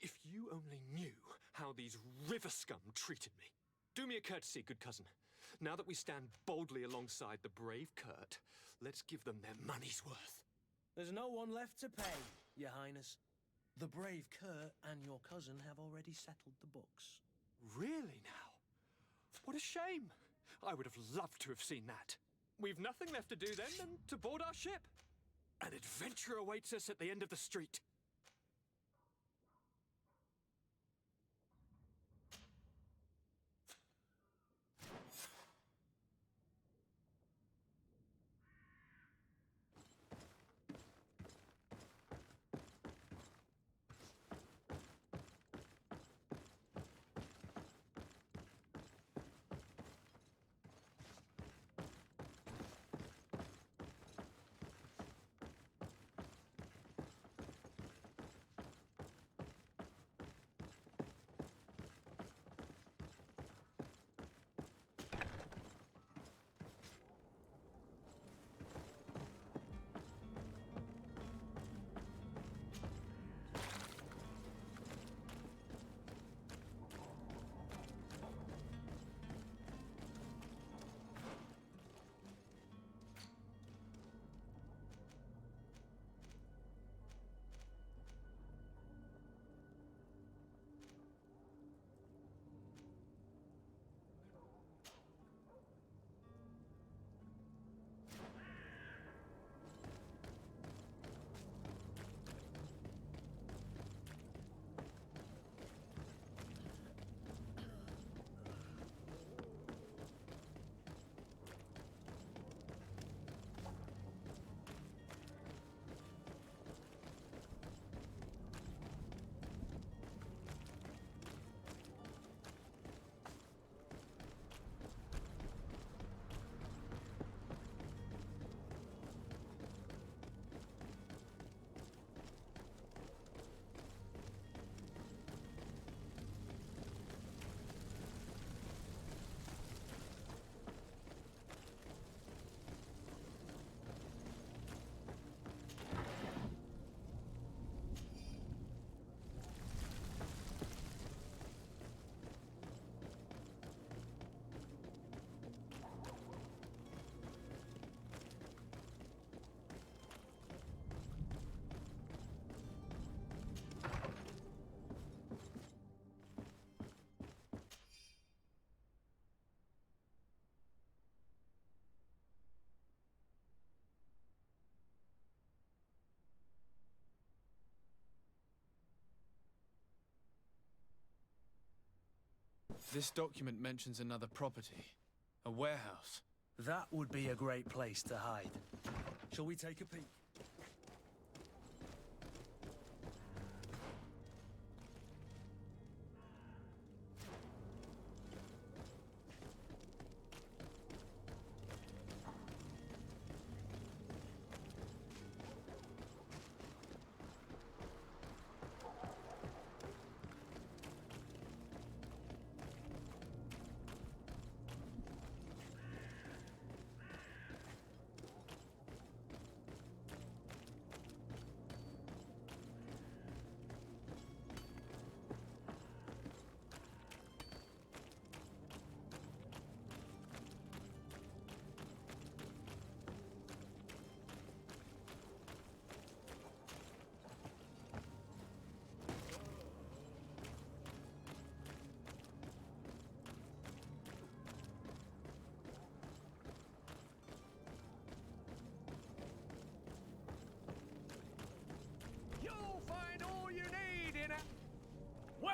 If you only knew how these river scum treated me. Do me a courtesy, good cousin. Now that we stand boldly alongside the brave Kurt, let's give them their money's worth. There's no one left to pay, Your Highness. The brave Kurt and your cousin have already settled the books. Really now? What a shame. I would have loved to have seen that. We've nothing left to do then than to board our ship. An adventure awaits us at the end of the street. This document mentions another property. A warehouse. That would be a great place to hide. Shall we take a peek?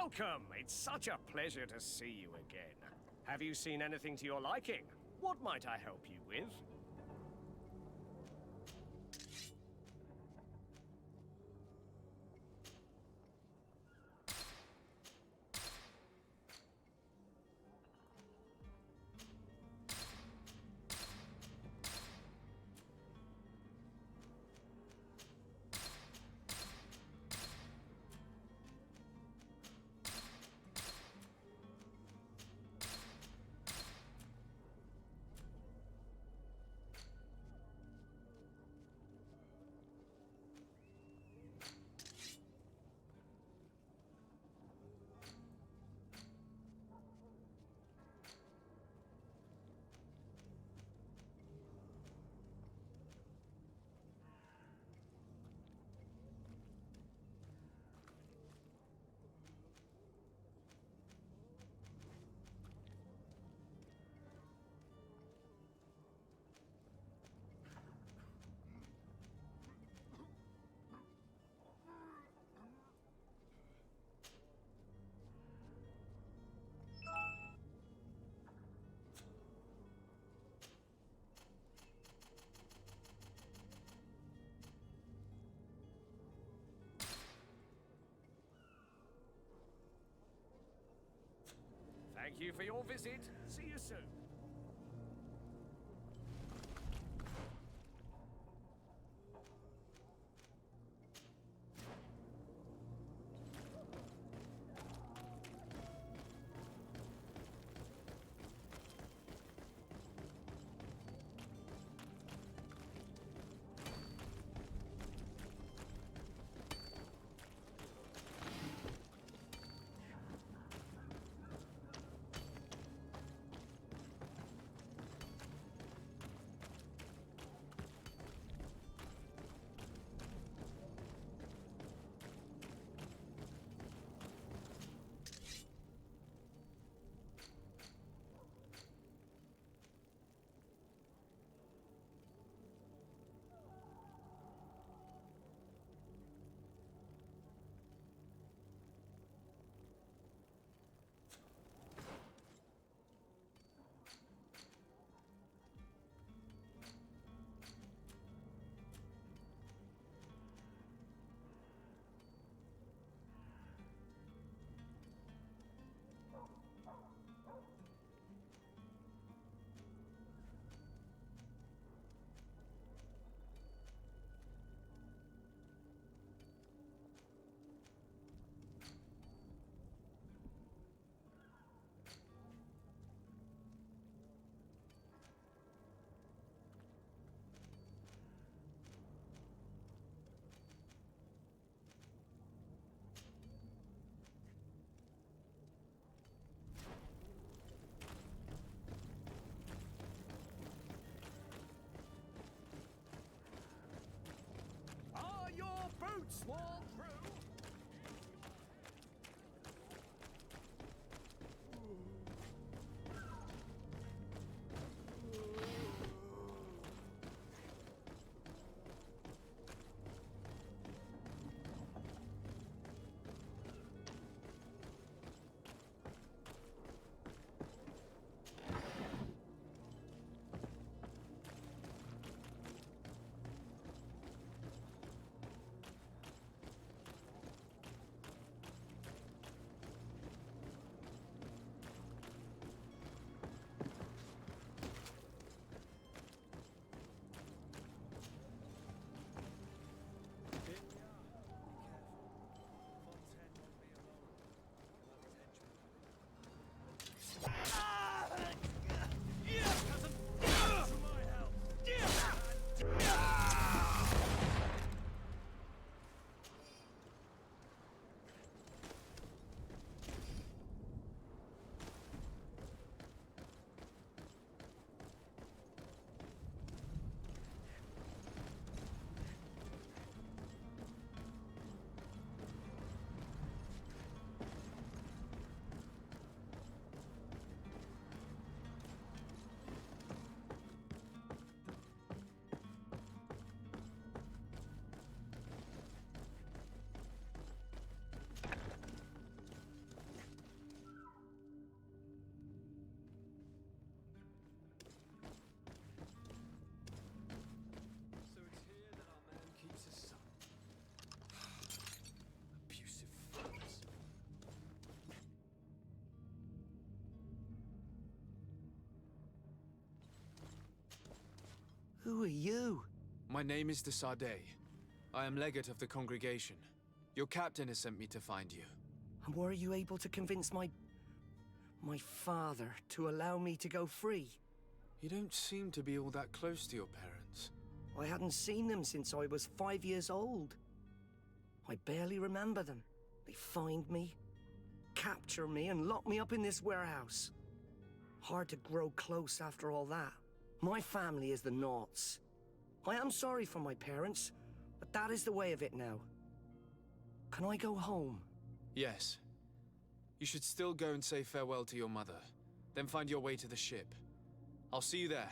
Welcome! It's such a pleasure to see you again. Have you seen anything to your liking? What might I help you with? Thank you for your visit. See you soon. Are your boots worn through? you? My name is de Sardet. I am legate of the congregation. Your captain has sent me to find you. And were you able to convince my father to allow me to go free? You don't seem to be all that close to your parents. I hadn't seen them since I was 5 years old. I barely remember them. They find me, capture me, and lock me up in this warehouse. Hard to grow close after all that. My family is the Naughts. I am sorry for my parents, but that is the way of it now. Can I go home? Yes. You should still go and say farewell to your mother. Then find your way to the ship. I'll see you there.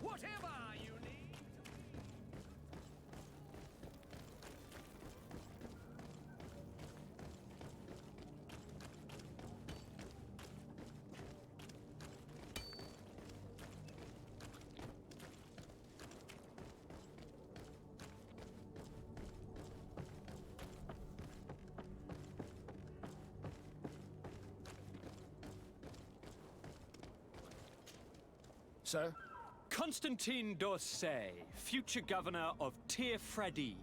Whatever you need. Sir? Constantine d'Orsay, future governor of Tir Fredi.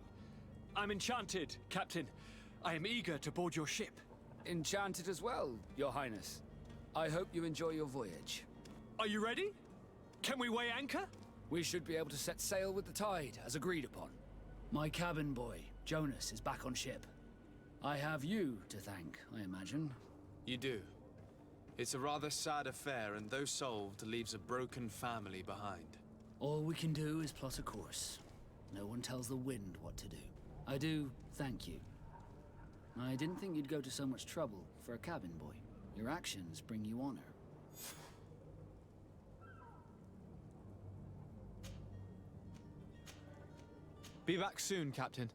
I'm enchanted, Captain. I am eager to board your ship. Enchanted as well, Your Highness. I hope you enjoy your voyage. Are you ready? Can we weigh anchor? We should be able to set sail with the tide, as agreed upon. My cabin boy, Jonas, is back on ship. I have you to thank, I imagine. You do. It's a rather sad affair, and though solved, leaves a broken family behind. All we can do is plot a course. No one tells the wind what to do. I do thank you. I didn't think you'd go to so much trouble for a cabin boy. Your actions bring you honor. Be back soon, Captain.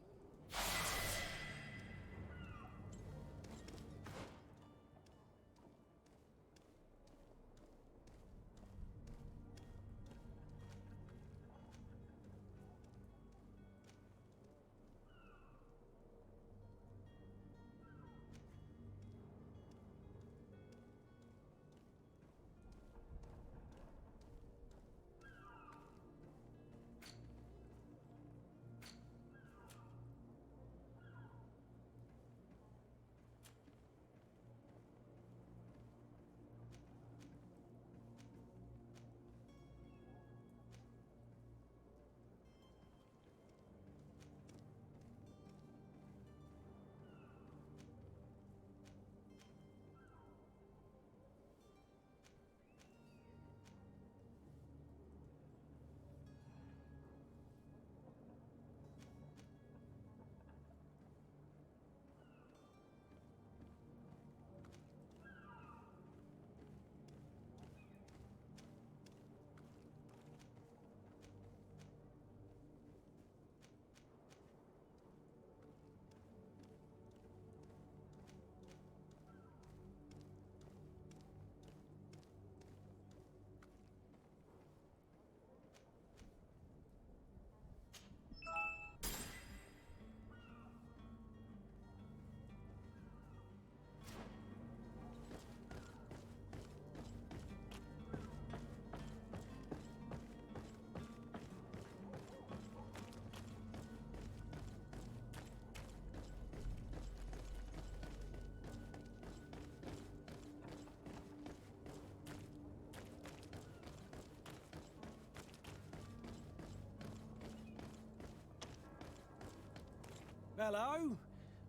Hello?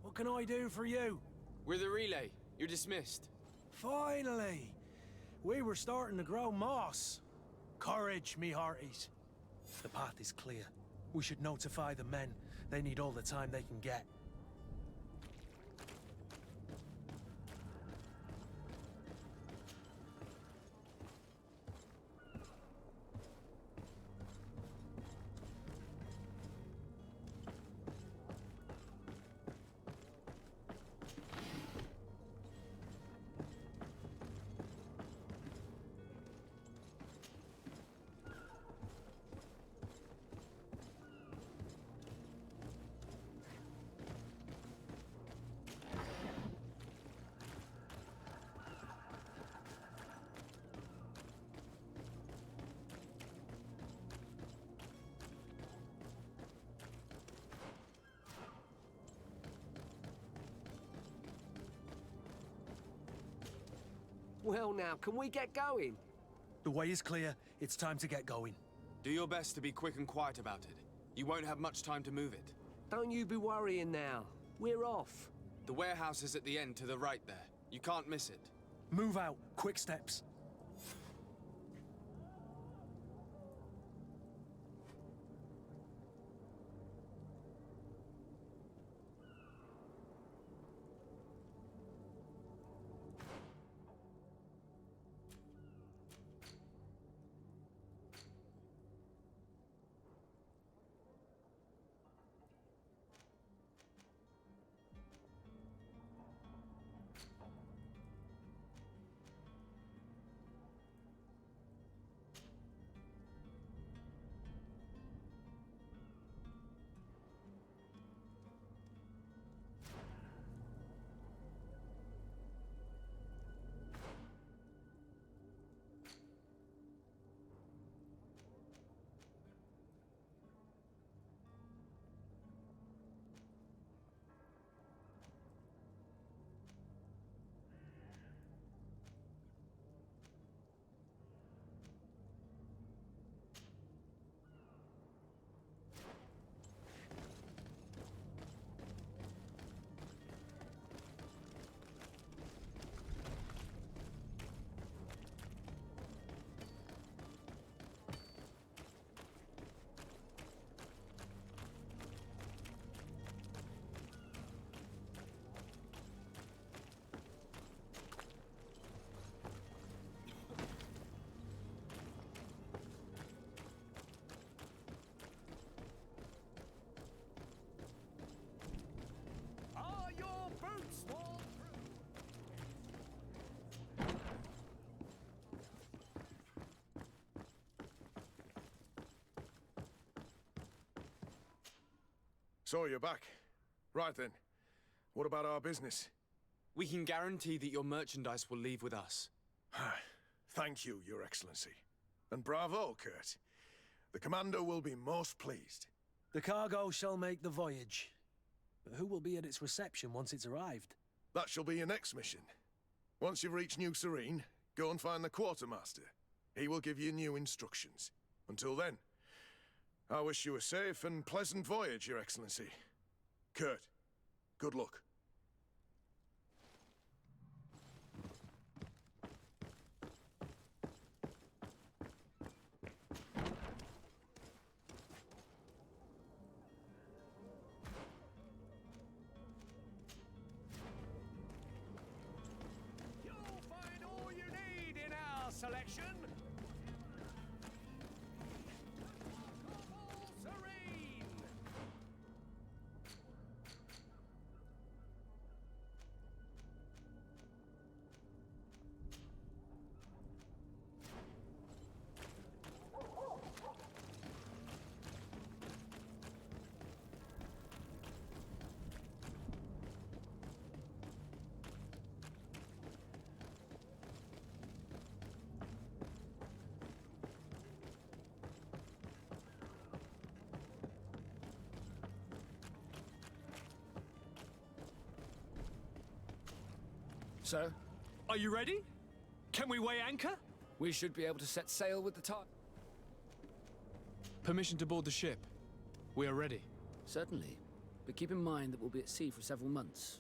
What can I do for you? We're the relay. You're dismissed. Finally! We were starting to grow moss. Courage, me hearties. The path is clear. We should notify the men. They need all the time they can get. Well now, can we get going? The way is clear. It's time to get going. Do your best to be quick and quiet about it. You won't have much time to move it. Don't you be worrying now. We're off. The warehouse is at the end to the right there. You can't miss it. Move out. Quick steps. So you're back. Right then. What about our business? We can guarantee that your merchandise will leave with us. Thank you, Your Excellency. And bravo, Kurt. The Commander will be most pleased. The cargo shall make the voyage. But who will be at its reception once it's arrived? That shall be your next mission. Once you've reached New Serene, go and find the Quartermaster. He will give you new instructions. Until then, I wish you a safe and pleasant voyage, Your Excellency. Kurt, good luck. You'll find all you need in our selection. Serene. Sir? Are you ready? Can we weigh anchor? We should be able to set sail with the tide. Permission to board the ship. We are ready. Certainly. But keep in mind that we'll be at sea for several months.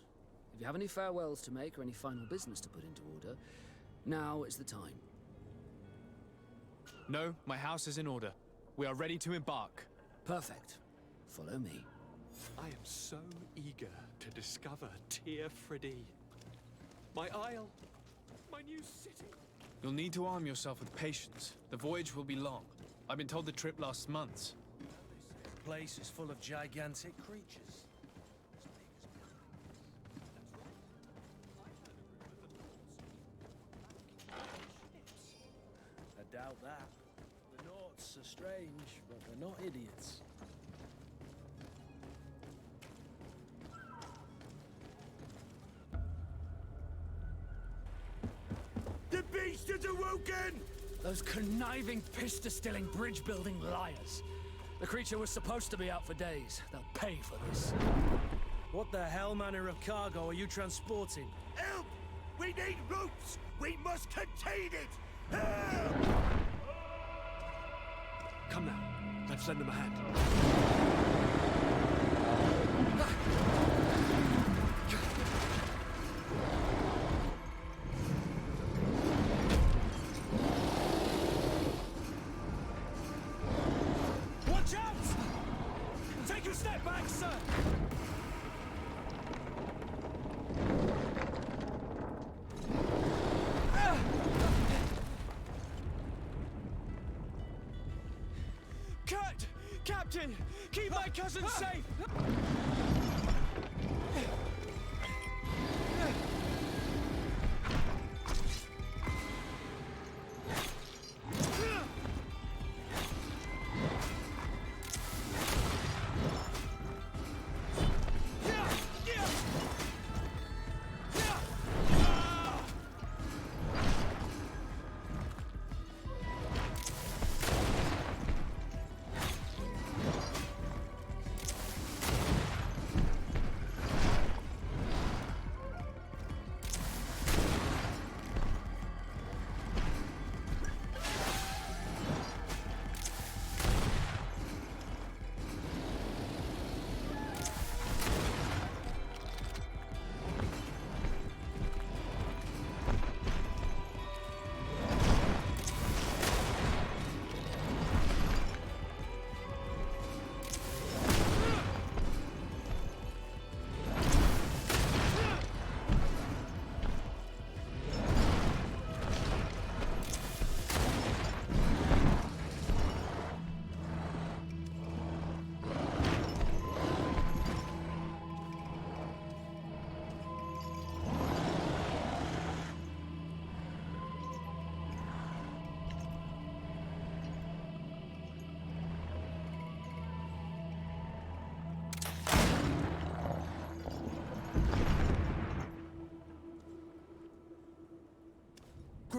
If you have any farewells to make or any final business to put into order, now is the time. No, my house is in order. We are ready to embark. Perfect. Follow me. I am so eager to discover Tir Freddy. My isle, my new city. You'll need to arm yourself with patience. The voyage will be long. I've been told the trip lasts months. This place is full of gigantic creatures. I doubt that. The Nauts are strange, but they're not idiots. The beast is awoken! Those conniving, pista-stilling, bridge-building liars. The creature was supposed to be out for days. They'll pay for this. What the hell manner of cargo are you transporting? Help! We need ropes! We must contain it! Help! Come now, let's lend them a hand. Watch out! Take a step back, sir! Kurt! Captain! Keep my cousin safe!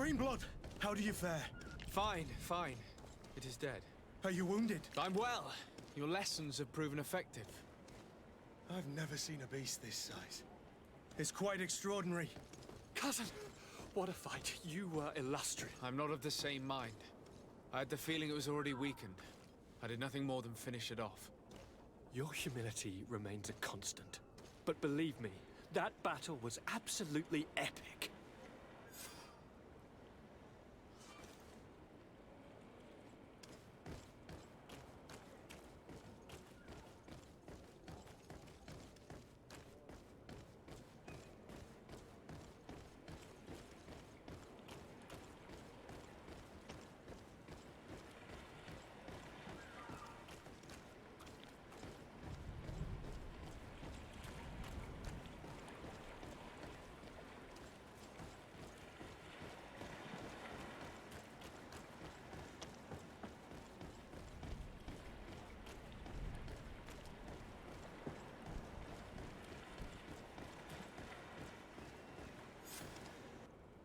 Greenblood, how do you fare? Fine, fine. It is dead. Are you wounded? I'm well. Your lessons have proven effective. I've never seen a beast this size. It's quite extraordinary. Cousin, what a fight. You were illustrious. I'm not of the same mind. I had the feeling it was already weakened. I did nothing more than finish it off. Your humility remains a constant. But believe me, that battle was absolutely epic.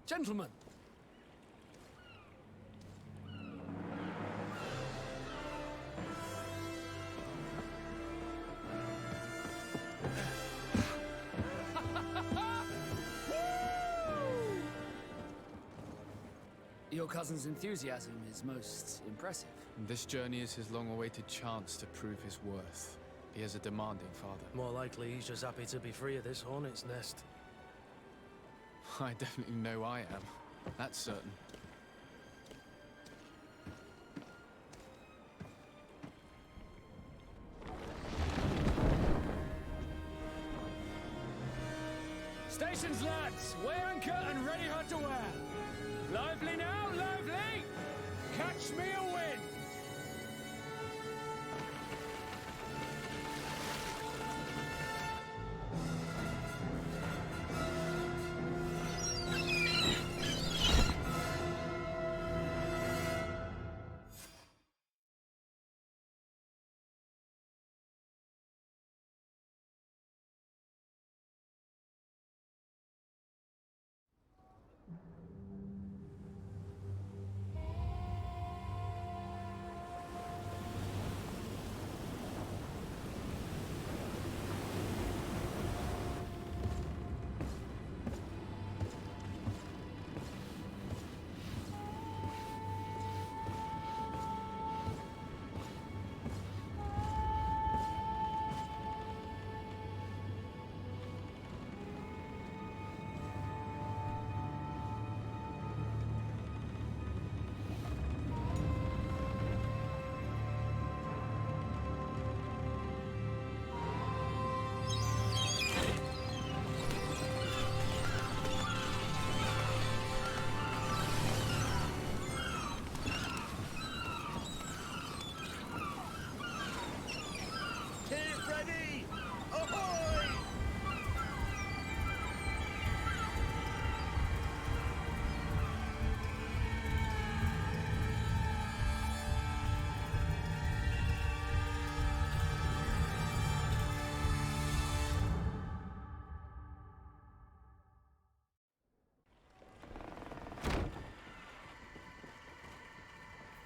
Gentlemen! Your cousin's enthusiasm is most impressive. This journey is his long-awaited chance to prove his worth. He has a demanding father. More likely he's just happy to be free of this hornet's nest. I definitely know I am. That's certain. Stations, lads! Weigh anchor and ready hard to wear. Lively now, lively! Catch me a wind!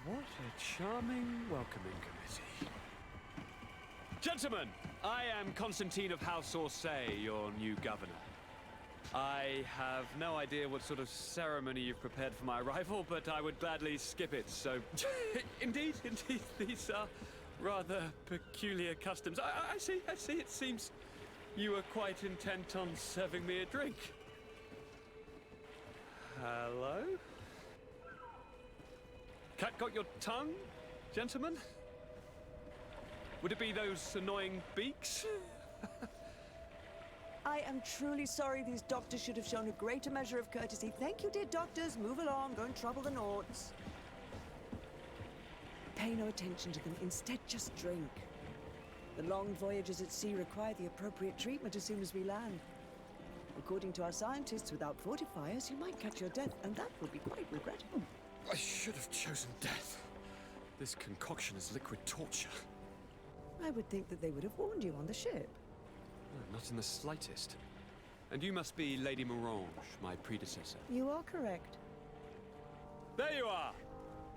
What a charming welcoming committee. Gentlemen, I am Constantine of House Orsay, your new governor. I have no idea what sort of ceremony you've prepared for my arrival, but I would gladly skip it, so... indeed, these are rather peculiar customs. I see, it seems you are quite intent on serving me a drink. Hello? Cat got your tongue, gentlemen? Would it be those annoying beaks? I am truly sorry. These doctors should have shown a greater measure of courtesy. Thank you, dear doctors. Move along. Don't trouble the Nords. Pay no attention to them. Instead, just drink. The long voyages at sea require the appropriate treatment as soon as we land. According to our scientists, without fortifiers, you might catch your death, and that would be quite regrettable. I should have chosen death. This concoction is liquid torture. I would think that they would have warned you on the ship. No, not in the slightest. And you must be Lady Morange, my predecessor. You are correct. There you are!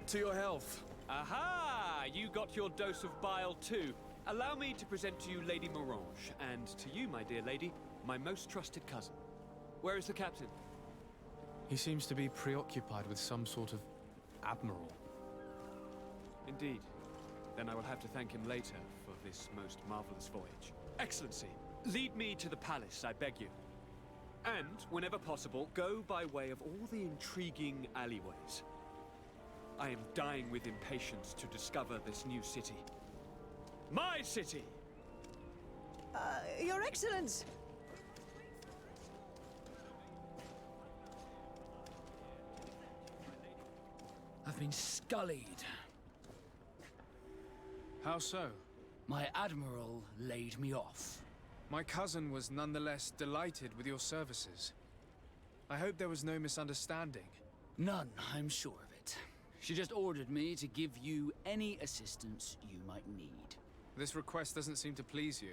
To your health. Aha! You got your dose of bile too. Allow me to present to you Lady Morange, and to you, my dear lady, my most trusted cousin. Where is the captain? He seems to be preoccupied with some sort of admiral. Indeed. Then I will have to thank him later for this most marvelous voyage. Excellency, lead me to the palace, I beg you. And, whenever possible, go by way of all the intriguing alleyways. I am dying with impatience to discover this new city. My city! Your Excellence! I've been scullied. How so? My admiral laid me off. My cousin was nonetheless delighted with your services. I hope there was no misunderstanding. None, I'm sure of it. She just ordered me to give you any assistance you might need. This request doesn't seem to please you.